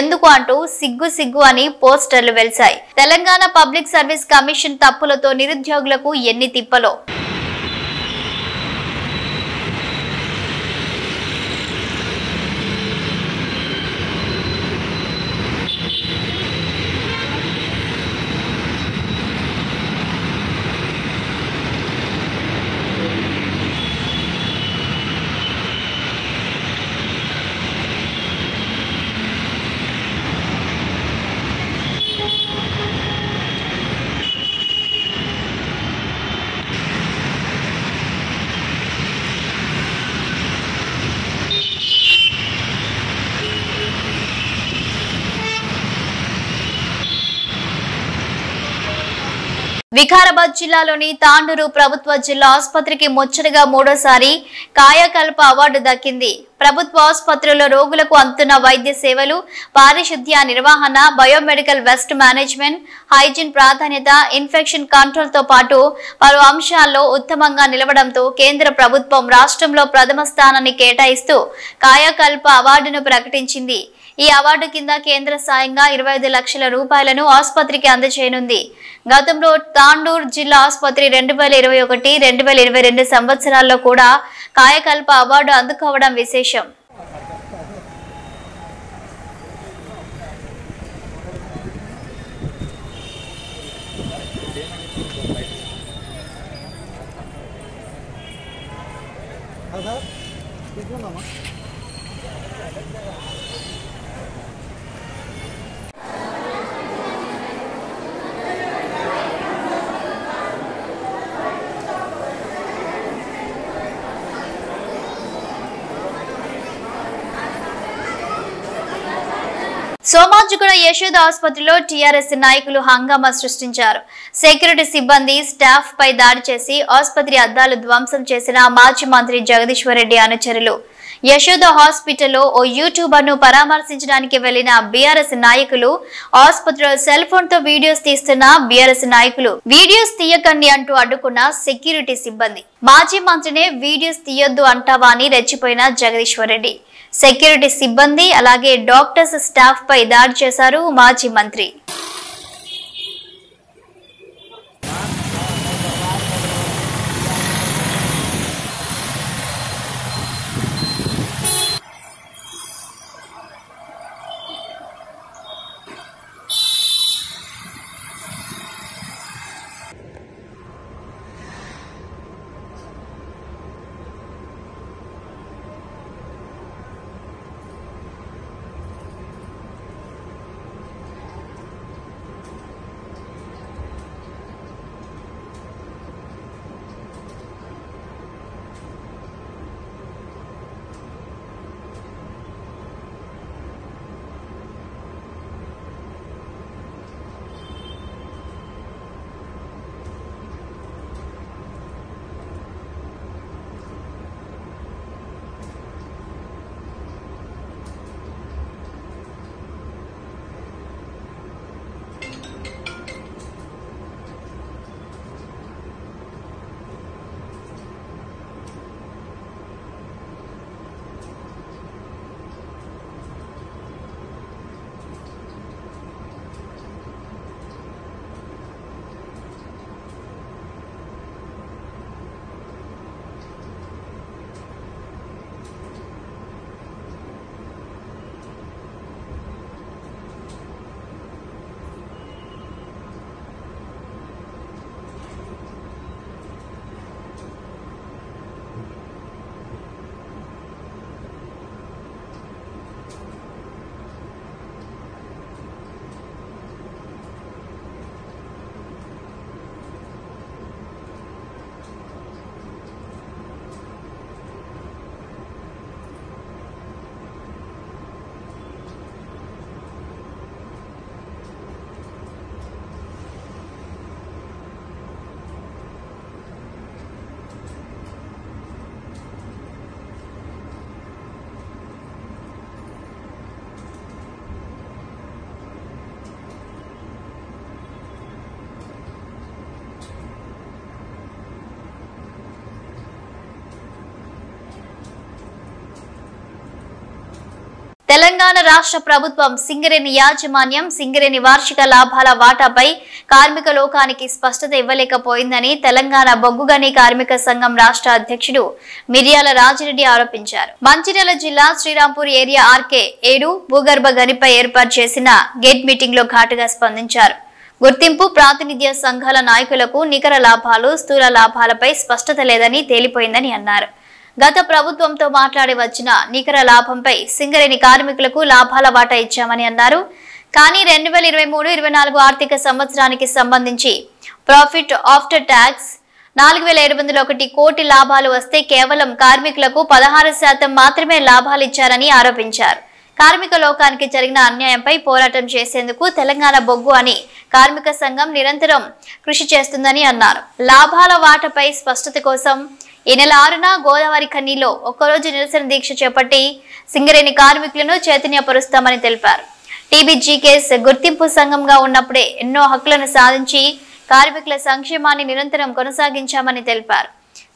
ఎందుకు అంటూ సిగ్గు అని పోస్టర్లు వెలిశాయి. తెలంగాణ పబ్లిక్ సర్వీస్ కమిషన్ తప్పులతో నిరుద్యోగులకు ఎన్ని తిప్పలో. వికారాబాద్ జిల్లాలోని తాండూరు ప్రభుత్వ జిల్లా ఆసుపత్రికి ముచ్చటగా మూడోసారి కాయకల్ప అవార్డు దక్కింది. ప్రభుత్వ ఆసుపత్రుల్లో రోగులకు అందుతున్న వైద్య సేవలు, పారిశుద్ధ్య నిర్వహణ, బయోమెడికల్ వేస్ట్ మేనేజ్మెంట్, హైజీన్ ప్రాధాన్యత, ఇన్ఫెక్షన్ కంట్రోల్ తో పాటు పలు అంశాల్లో ఉత్తమంగా నిలవడంతో కేంద్ర ప్రభుత్వం రాష్ట్రంలో ప్రథమ స్థానాన్ని కేటాయిస్తూ కాయకల్ప అవార్డును ప్రకటించింది. ఈ అవార్డు కింద కేంద్ర సాయంగా 25 లక్షల రూపాయలను ఆసుపత్రికి అందజేయనుంది. గతంలో తాండూరు జిల్లా ఆసుపత్రి 2021-2022 సంవత్సరాల్లో కూడా కాయకల్ప అవార్డు అందుకోవడం విశేషం. సోమాజిగూడ యశోద ఆసుపత్రిలో టీఆర్ఎస్ నాయకులు హంగామా సృష్టించారు. సెక్యూరిటీ సిబ్బంది స్టాఫ్ పై దాడి చేసి ఆసుపత్రి అద్దాలు ధ్వంసం చేసిన మాజీ మంత్రి జగదీశ్వర్ రెడ్డి అనుచరులు. యశోద హాస్పిటల్లో ఓ యూట్యూబర్ ను పరామర్శించడానికి వెళ్లిన బీఆర్ఎస్ నాయకులు ఆసుపత్రిలో సెల్ ఫోన్ తో వీడియోస్ తీస్తున్న బీఆర్ఎస్ నాయకులు వీడియోస్ తీయకండి అంటూ అడ్డుకున్న సెక్యూరిటీ సిబ్బంది. మాజీ మంత్రినే వీడియోస్ తీయొద్దు అంటావా అని రెచ్చిపోయిన జగదీశ్వర్ రెడ్డి. సెక్యూరిటీ సిబ్బంది అలాగే డాక్టర్స్ స్టాఫ్ పై దాడి చేశారు మాజీ మంత్రి. తెలంగాణ రాష్ట్ర ప్రభుత్వం సింగరేణి యాజమాన్యం సింగరేణి వార్షిక లాభాల వాటాపై కార్మిక లోకానికి స్పష్టత ఇవ్వలేకపోయిందని తెలంగాణ బొగ్గుగని కార్మిక సంఘం రాష్ట్ర అధ్యక్షుడు మిర్యాల రాజిరెడ్డి ఆరోపించారు. మంచిర్యాల జిల్లా శ్రీరాంపూర్ ఏరియా ఆర్కే 7 భూగర్భ గనిపై ఏర్పాటు చేసిన గేట్ మీటింగ్ లో ఘాటుగా స్పందించారు. గుర్తింపు ప్రాతినిధ్య సంఘాల నాయకులకు నికర లాభాలు స్థూల లాభాలపై స్పష్టత లేదని తేలిపోయిందని అన్నారు. గత ప్రభుత్వంతో మాట్లాడి వచ్చిన నికర లాభంపై సింగరేణి కార్మికులకు లాభాల వాటా ఇచ్చామని అన్నారు. కానీ 2023-24 ఆర్థిక సంవత్సరానికి సంబంధించి ప్రాఫిట్ ఆఫ్టర్ ట్యాక్స్ 4701 కోటి లాభాలు వస్తే కేవలం కార్మికులకు 16% మాత్రమే లాభాలు ఇచ్చారని ఆరోపించారు. కార్మిక లోకానికి జరిగిన అన్యాయంపై పోరాటం చేసేందుకు తెలంగాణ బొగ్గు అని కార్మిక సంఘం నిరంతరం కృషి చేస్తుందని అన్నారు. లాభాల వాటపై స్పష్టత కోసం ఈ నెల 6న గోదావరి ఖన్నీలో ఒక్కరోజు నిరసన దీక్ష చేపట్టి సింగరేణి కార్మికులను చైతన్యపరుస్తామని తెలిపారు. టీబీజీకేఎస్ గుర్తింపు సంఘంగా ఉన్నప్పుడే ఎన్నో హక్కులను సాధించి కార్మికుల సంక్షేమాన్ని నిరంతరం కొనసాగించామని తెలిపారు.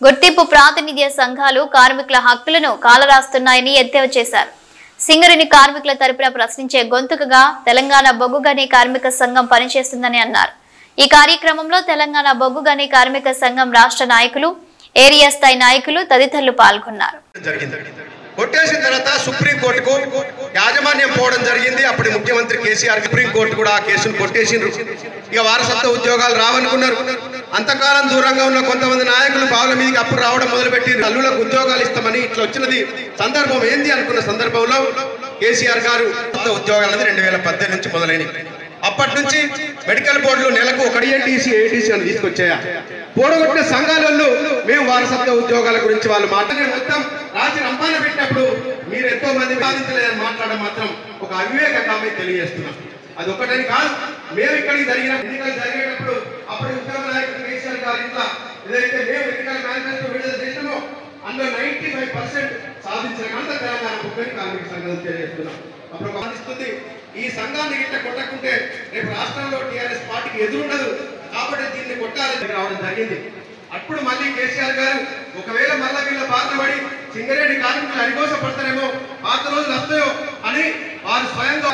గుర్తింపు ప్రాతినిధ్య సంఘాలు కార్మికుల హక్కులను కాలరాస్తున్నాయని ఎద్దేవా చేశారు. సింగరేణి కార్మికుల తరపున ప్రశ్నించే గొంతుకగా తెలంగాణ బొగ్గు గని కార్మిక సంఘం పనిచేస్తుందని అన్నారు. ఈ కార్యక్రమంలో తెలంగాణ బొగ్గు గని కార్మిక సంఘం రాష్ట్ర నాయకులు, ఏరియా స్థాయి నాయకులు తదితరులు పాల్గొన్నారు. కొట్టేసిన తర్వాత సుప్రీంకోర్టుకు యాజమాన్యం పోవడం జరిగింది. అప్పుడు ముఖ్యమంత్రి కేసీఆర్ సుప్రీంకోర్టు కూడా ఆ కేసును కొట్టేసిండ్రు. ఇక వారసత్వ ఉద్యోగాలు రావనుకున్నారు. అంతకాలం దూరంగా ఉన్న కొంతమంది నాయకులు బావుల మీదకి అప్పుడు రావడం మొదలుపెట్టి తల్లులకు ఉద్యోగాలు ఇస్తామని ఇట్లా వచ్చినది సందర్భం ఏంది అనుకున్న సందర్భంలో కేసీఆర్ గారు ఉద్యోగాలది 2018 నుంచి మొదలైనవి. అప్పటి నుంచి మెడికల్ బోర్డులు నెలకు ఒక ఏటీసీ అని తీసుకొచ్చాయా పోడగొట్టిన సంఘాలలో మేము వారసత్వ ఉద్యోగాల గురించి వాళ్ళు మాట్లాడే మొత్తం రాజీ రంపాన పెట్టినప్పుడు మీరు ఎంతో మంది బాధించలేదని మాట్లాడడం మాత్రం ఒక అవివేకంగా మేము తెలియజేస్తున్నాం. అది ఒకటని కాదు, మేము ఇక్కడికి జరిగిన ఎన్నికలు జరిగేటప్పుడు అప్పుడు ఉద్యోగ నాయకులు కేసీఆర్ గారు ఇంట్లో ఏదైతే మేము ఎన్నికల మేనిఫెస్టో విడుదల చేసినామో అందులో 95% సాధించిన కనుక తెలంగాణ బొగ్గు కార్మిక సంఘం తెలియజేస్తున్నాం. అప్పుడు బాధిస్తుంది ఈ సంఘాన్ని ఇట్లా కొట్టకుంటే రేపు రాష్ట్రంలో టీఆర్ఎస్ పార్టీకి ఎదురుండదు కాబట్టి దీన్ని కొట్టాలని రావడం జరిగింది. అప్పుడు మళ్ళీ కేసీఆర్ గారు ఒకవేళ మళ్ళా వీళ్ళ బాధ పడి సింగరేణి కార్మికులు అరిగోసపడతారేమో పాత రోజులు వస్తాయో అని వారు స్వయంగా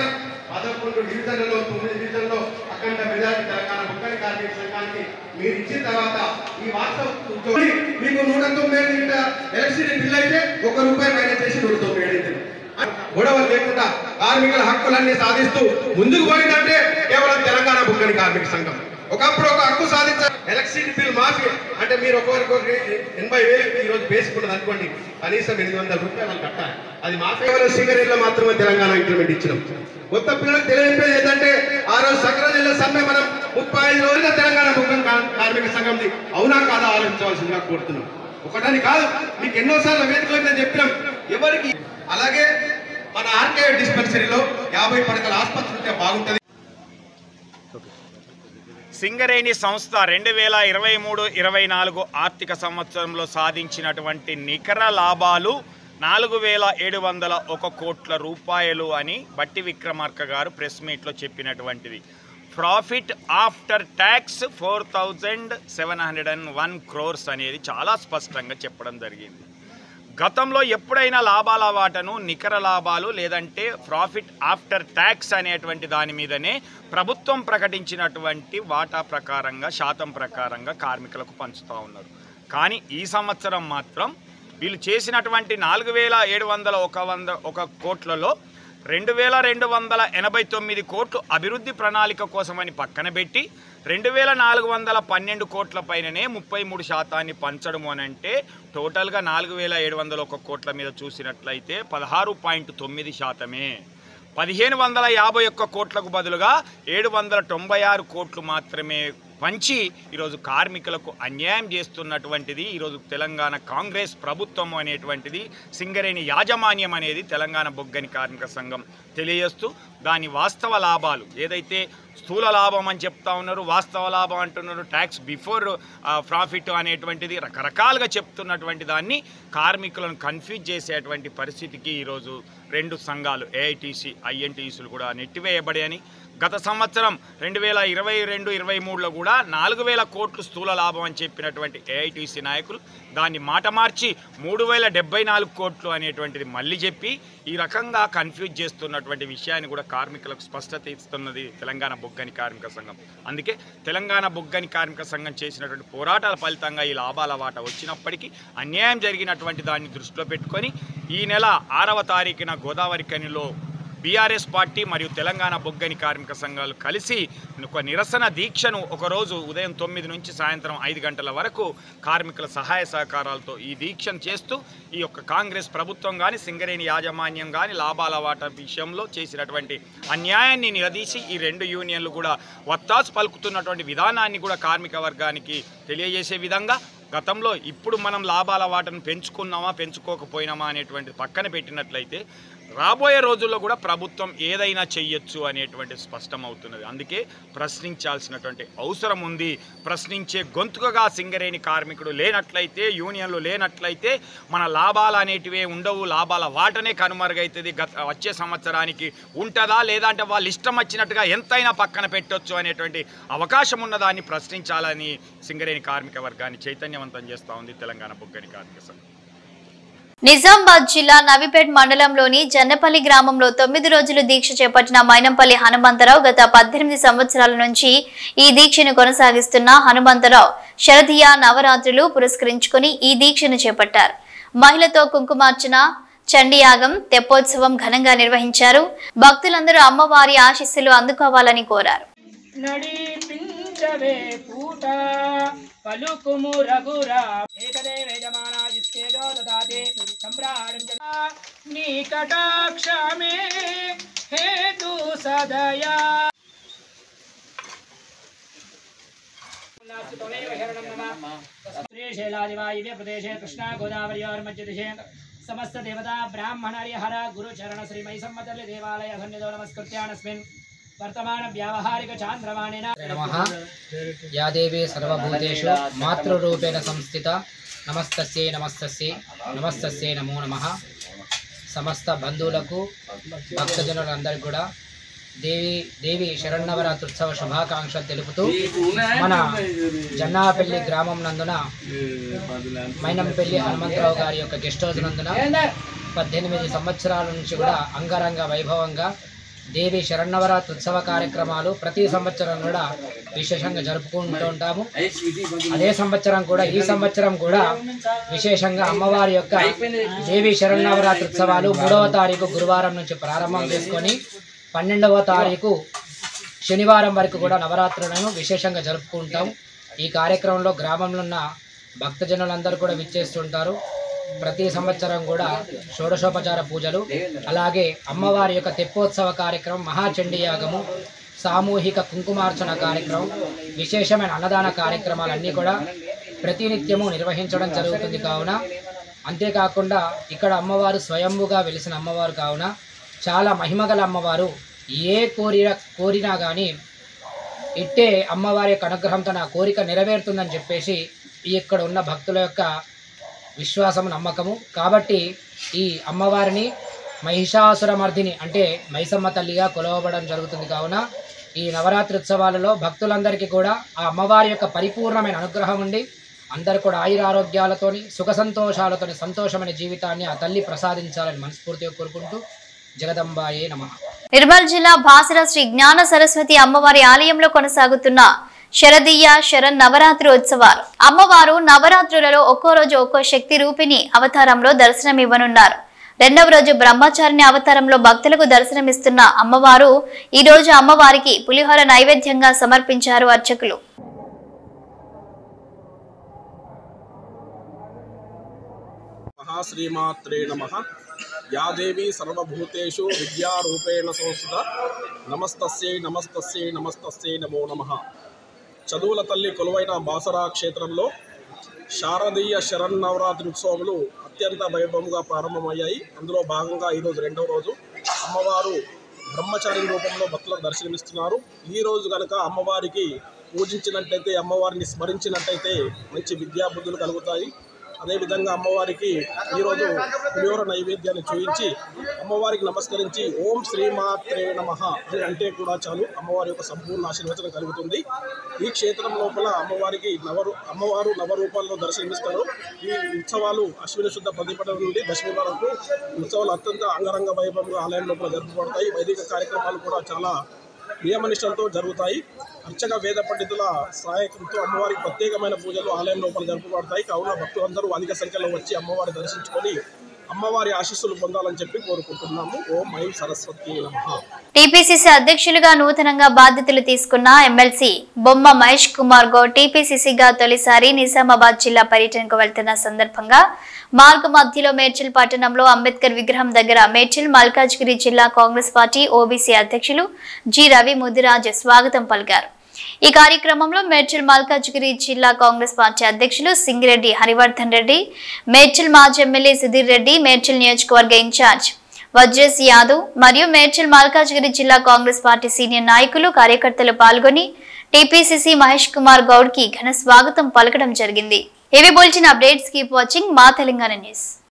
11 డివిజన్లలో 9 డివిజన్లో అఖండ మెజారిటీ తెలంగాణ బొగ్గు కార్మిక సంఘానికి మీరు ఇచ్చిన తర్వాత ఈ వాస్తవ మీకు 109 యూనిట్ల ఎలక్ట్రిసిటీ బిల్ అయితే ₹1 పైన చేసి 197 అయితే గొడవలు లేకుండా కార్మికుల హక్కులన్నీ సాధిస్తూ ముందుకు పోయిందంటే కేవలం తెలంగాణ బొగ్గు కార్మిక సంఘం. ఒకప్పుడు ఒక హక్కు సాధించారు. ఎలక్ట్రిసిటీ బిల్ మాఫీ అంటే మీరు ఒక్కొక్కరికి 80,000 ఈ రోజు వేసుకున్నది అనుకోండి, కనీసం ₹800 కట్టాలి. అది మాఫీ కేవలం సింగరేణిలో మాత్రమే తెలంగాణ ఇంప్లిమెంట్ ఇచ్చినాం. కొత్త పిల్లలకు తెలియజేది ఏంటంటే ఆ రోజు సకల జిల్లా సమ్మె మనం 35 రోజులుగా తెలంగాణ బొగ్గు కార్మిక సంఘంది అవునా కాదా ఆలోచించవలసిందిగా కోరుతున్నాం. ఒకటని కాదు, మీకు ఎన్నోసార్లు వేదికల మీద చెప్పినాం. ఎవరికి అలాగే మన ఆర్కే డిస్పెన్సరీలో 50 పడకల ఆసుపత్రి ఉంటే బాగుంటుంది. సింగరేణి సంస్థ 2023-24 ఆర్థిక సంవత్సరంలో సాధించినటువంటి నికర లాభాలు 4,701 కోట్ల రూపాయలు అని బట్టి విక్రమార్క గారు ప్రెస్ మీట్లో చెప్పినటువంటిది. ప్రాఫిట్ ఆఫ్టర్ ట్యాక్స్ 4,701 crores అనేది చాలా స్పష్టంగా చెప్పడం జరిగింది. గతంలో ఎప్పుడైనా లాభాల వాటను నికర లాభాలు లేదంటే ప్రాఫిట్ ఆఫ్టర్ ట్యాక్స్ అనేటువంటి దాని మీదనే ప్రభుత్వం ప్రకటించినటువంటి వాటా ప్రకారంగా శాతం ప్రకారంగా కార్మికులకు పంచుతూ ఉన్నారు. కానీ ఈ సంవత్సరం మాత్రం వీళ్ళు చేసినటువంటి 4,701 కోట్లలో 2,289 కోట్లు అభివృద్ధి ప్రణాళిక కోసమని పక్కన పెట్టి 2,412 కోట్ల పైననే 33% పంచడం అనంటే టోటల్గా 4,701 కోట్ల మీద చూసినట్లయితే 16.9%. 1,551 కోట్లకు బదులుగా 796 కోట్లు మాత్రమే పంచి ఈరోజు కార్మికులకు అన్యాయం చేస్తున్నటువంటిది ఈరోజు తెలంగాణ కాంగ్రెస్ ప్రభుత్వం అనేటువంటిది, సింగరేణి యాజమాన్యం అనేది తెలంగాణ బొగ్గని కార్మిక సంఘం తెలియజేస్తూ దాని వాస్తవ లాభాలు ఏదైతే స్థూల లాభం అని చెప్తా ఉన్నారు, వాస్తవ లాభం అంటున్నారు, ట్యాక్స్ బిఫోర్ ప్రాఫిట్ అనేటువంటిది రకరకాలుగా చెప్తున్నటువంటి దాన్ని కార్మికులను కన్ఫ్యూజ్ చేసేటువంటి పరిస్థితికి ఈరోజు రెండు సంఘాలు ఏఐటీసీ ఐఎన్టీసీలు కూడా నెట్టివేయబడి గత సంవత్సరం 2022-23లో కూడా 4,000 కోట్లు స్థూల లాభం అని చెప్పినటువంటి ఏఐటీసీ నాయకులు దాన్ని మాట మార్చి 3,074 కోట్లు అనేటువంటిది మళ్ళీ చెప్పి ఈ రకంగా కన్ఫ్యూజ్ చేస్తున్నటువంటి విషయాన్ని కూడా కార్మికులకు స్పష్టత ఇస్తున్నది తెలంగాణ బొగ్గని కార్మిక సంఘం. అందుకే తెలంగాణ బొగ్గని కార్మిక సంఘం చేసినటువంటి పోరాటాల ఫలితంగా ఈ లాభాల వాటా వచ్చినప్పటికీ అన్యాయం జరిగినటువంటి దాన్ని దృష్టిలో పెట్టుకొని ఈ నెల 6వ తారీఖున గోదావరి ఖనిలో బీఆర్ఎస్ పార్టీ మరియు తెలంగాణ బొగ్గని కార్మిక సంఘాలు కలిసి ఒక నిరసన దీక్షను ఒకరోజు ఉదయం 9 నుంచి సాయంత్రం 5 గంటల వరకు కార్మికుల సహాయ సహకారాలతో ఈ దీక్షను చేస్తూ ఈ యొక్క కాంగ్రెస్ ప్రభుత్వం కానీ సింగరేణి యాజమాన్యం కానీ లాభాల వాటా విషయంలో చేసినటువంటి అన్యాయాన్ని నిలదీసి ఈ రెండు యూనియన్లు కూడా వత్తాసు పలుకుతున్నటువంటి విధానాన్ని కూడా కార్మిక వర్గానికి తెలియజేసే విధంగా గతంలో ఇప్పుడు మనం లాభాల వాటను పెంచుకున్నామా పెంచుకోకపోయినామా అనేటువంటి పక్కన పెట్టినట్లయితే రాబోయే రోజుల్లో కూడా ప్రభుత్వం ఏదైనా చెయ్యొచ్చు అనేటువంటి స్పష్టమవుతున్నది. అందుకే ప్రశ్నించాల్సినటువంటి అవసరం ఉంది. ప్రశ్నించే గొంతుకగా సింగరేణి కార్మికుడు లేనట్లయితే, యూనియన్లు లేనట్లయితే మన లాభాలు అనేటివే ఉండవు, లాభాల వాటనే కనుమరుగైతుంది. వచ్చే సంవత్సరానికి ఉంటుందా లేదా అంటే వాళ్ళు ఇష్టం వచ్చినట్టుగా ఎంతైనా పక్కన పెట్టొచ్చు అనేటువంటి అవకాశం ఉన్నదాన్ని ప్రశ్నించాలని సింగరేణి కార్మిక వర్గాన్ని చైతన్యవంతం చేస్తూ ఉంది తెలంగాణ బొగ్గని కార్మిక సంఘం. నిజామాబాద్ జిల్లా నవిపేట్ మండలంలోని జన్నపల్లి గ్రామంలో 9 రోజులు దీక్ష చేపట్టిన మైనంపల్లి హనుమంతరావు గత 18 సంవత్సరాల నుంచి ఈ దీక్షను కొనసాగిస్తున్న హనుమంతరావు శరదీయ నవరాత్రులు పురస్కరించుకుని ఈ దీక్షను చేపట్టారు. మహిళతో కుంకుమార్చన, చండీయాగం, తెప్పోత్సవం ఘనంగా నిర్వహించారు. భక్తులందరూ అమ్మవారి ఆశీస్సులు అందుకోవాలని కోరారు. పలుకుము రఘురా ఏకదేవే జమానా జిస్కేదో దదాతే సంభ్రాణం నీ కటాక్షమే హేతు సదయా శ్రీశైలాదివాయువ్య ప్రదేశే కృష్ణా గోదావరియోర్మధ్యదిశే సమస్త దేవతా బ్రాహ్మణ హర గురు చరణ శ్రీ మైసమ్మతల్లి దేవాలయ సన్నిధో నమస్కృత్యానస్మిన్ वर्तमान व्यावहारिक चांद्रमाणेन नमः या देवी सर्वभूतेषु मातृरूपेण संस्थिता नमस्तस्यै नमस्तस्यै नमस्तस्यै नमो नमः समस्त बंधुవులకు భక్తజనులందరికీ కూడా దేవి శరన్నవరాత్రుత్సవ శుభాకాంక్షలు తెలుపుతూ మన జన్నాపల్లి గ్రామం నందున మైనంపల్లి హనుమంతరావు గారి యొక్క గెస్ట్ హౌస్ నందున 18 సంవత్సరాల నుంచి కూడా అంగరంగ వైభవంగా దేవి శరన్నవరాత్రి ఉత్సవ కార్యక్రమాలు ప్రతి సంవత్సరం కూడా విశేషంగా జరుపుకుంటూ ఉంటాము. అదే సంవత్సరం కూడా ఈ సంవత్సరం కూడా విశేషంగా అమ్మవారి యొక్క దేవి శరన్నవరాత్రి ఉత్సవాలు 3వ తారీఖు గురువారం నుంచి ప్రారంభం చేసుకొని 12వ తారీఖు శనివారం వరకు కూడా నవరాత్రులను విశేషంగా జరుపుకుంటాం. ఈ కార్యక్రమంలో గ్రామంలో ఉన్న భక్తజనులందరూ కూడా విచ్చేస్తుంటారు. ప్రతి సంవత్సరం కూడా షోడశోపచార పూజలు, అలాగే అమ్మవారి యొక్క తెప్పోత్సవ కార్యక్రమం, మహాచండీయాగము, సామూహిక కుంకుమార్చన కార్యక్రమం, విశేషమైన అన్నదాన కార్యక్రమాలన్నీ కూడా ప్రతినిత్యము నిర్వహించడం జరుగుతుంది. కావున అంతేకాకుండా ఇక్కడ అమ్మవారు స్వయంభుగా వెలిసిన అమ్మవారు కావున చాలా మహిమగల అమ్మవారు. ఏ కోరినా కానీ ఇట్టే అమ్మవారి యొక్క అనుగ్రహంతో నా కోరిక నెరవేరుతుందని చెప్పేసి ఇక్కడ ఉన్న భక్తుల యొక్క విశ్వాసం, నమ్మకము. కాబట్టి ఈ అమ్మవారిని మహిషాసురమర్దిని అంటే మైసమ్మ తల్లిగా కొలవబడడం జరుగుతుంది. కావున ఈ నవరాత్రి ఉత్సవాలలో భక్తులందరికీ కూడా ఆ అమ్మవారి యొక్క పరిపూర్ణమైన అనుగ్రహం ఉండి అందరూ కూడా ఆయురారోగ్యాలతోని సుఖ సంతోషాలతోని సంతోషమైన జీవితాన్ని ఆ తల్లి ప్రసాదించాలని మనస్ఫూర్తిగా కోరుకుంటూ జగదంబాయే నమః. నిర్మల్ జిల్లా బాసర శ్రీ జ్ఞాన సరస్వతి అమ్మవారి ఆలయంలో కొనసాగుతున్న శరదీయ శరణ్ నవరాత్రి ఉత్సవాలు. అమ్మవారు నవరాత్రులలో ఒక్కో రోజు ఒక్కో శక్తి రూపిణి అవతారంలో దర్శనమివ్వనున్నారు. 2వ రోజు బ్రహ్మచారిణి అవతారంలో భక్తులకు దర్శనమిస్తున్న అమ్మవారు ఈ రోజు అమ్మవారికి పులిహోర నైవేద్యంగా సమర్పించారు అర్చకులు. మహాశ్రీమాత్రే నమః. యా దేవి సర్వభూతేషు విద్యారూపేణ సంస్థిత నమస్తస్యై నమస్తస్యై నమస్తస్యై నమో నమః. చదువుల తల్లి కొలువైన బాసరా క్షేత్రంలో శారదీయ శరన్నవరాత్రి ఉత్సవాలు అత్యంత వైభవంగా ప్రారంభమయ్యాయి. అందులో భాగంగా ఈరోజు 2వ రోజు అమ్మవారు బ్రహ్మచారి రూపంలో భక్తులకు దర్శనమిస్తున్నారు. ఈరోజు కనుక అమ్మవారికి పూజించినట్టయితే, అమ్మవారిని స్మరించినట్టయితే మంచి విద్యాబుద్ధులు కలుగుతాయి. అదేవిధంగా అమ్మవారికి ఈరోజు పులిహోర నైవేద్యాన్ని చూపించి అమ్మవారికి నమస్కరించి ఓం శ్రీమాత్రే నమః అని అంటే కూడా చాలు అమ్మవారి యొక్క సంపూర్ణ ఆశీర్వచనం కలుగుతుంది. ఈ క్షేత్రం లోపల అమ్మవారు నవరూపాల్లో దర్శనమిస్తారు. ఈ ఉత్సవాలు అశ్విని శుద్ధ ప్రతిపద నుండి దశమి వరకు ఉత్సవాలు అత్యంత అంగరంగ వైభవంగా ఆలయం లోపల జరుపుబడతాయి. వైదిక కార్యక్రమాలు కూడా చాలా నియమనిష్టలతో జరుగుతాయి. అర్చక వేద పండితుల సహాయకంతో అమ్మవారికి ప్రత్యేకమైన పూజలు ఆలయం లోపల జరుపుబడతాయి. కావున భక్తులందరూ అధిక సంఖ్యలో వచ్చి అమ్మవారిని దర్శించుకొని అమ్మవారి ఆశీస్సులు పొందాలని చెప్పి కోరుకుంటున్నాము. ఓం ఐం సరస్వతి నమః. టీపీసీసీ అధ్యక్షులుగా నూతనంగా బాధ్యతలు తీసుకున్న ఎమ్మెల్సీ బొమ్మ మహేష్ కుమార్ గౌడ్ టీపీసీసీగా తొలిసారి నిజామాబాద్ జిల్లా పర్యటనకు వెళ్తున్న సందర్భంగా మార్గ మధ్యలో మేడ్చల్ పట్టణంలో అంబేద్కర్ విగ్రహం దగ్గర మేడ్చల్ మల్కాజ్గిరి జిల్లా కాంగ్రెస్ పార్టీ ఓబీసీ అధ్యక్షులు జి రవి ముదిరాజ్ స్వాగతం పలికారు. ఈ కార్యక్రమంలో మేడ్చల్ మల్కాజ్గిరి జిల్లా కాంగ్రెస్ పార్టీ అధ్యక్షులు సింగిరెడ్డి హరివర్ధన్ రెడ్డి, మేడ్చల్ మాజీ ఎమ్మెల్యే సుధీర్ రెడ్డి, మేడ్చల్ నియోజకవర్గ ఇన్ఛార్జ్ వజ్రేష్ యాదవ్ మరియు మేడ్చల్ మల్కాజ్గిరి జిల్లా కాంగ్రెస్ పార్టీ సీనియర్ నాయకులు కార్యకర్తలు పాల్గొని టీపీసీసీ మహేష్ కుమార్ గౌడ్ కి ఘన స్వాగతం పలకడం జరిగింది. ఇవి బులెటిన్ అప్డేట్స్. కీప్ వాచింగ్ మా తెలంగాణ న్యూస్.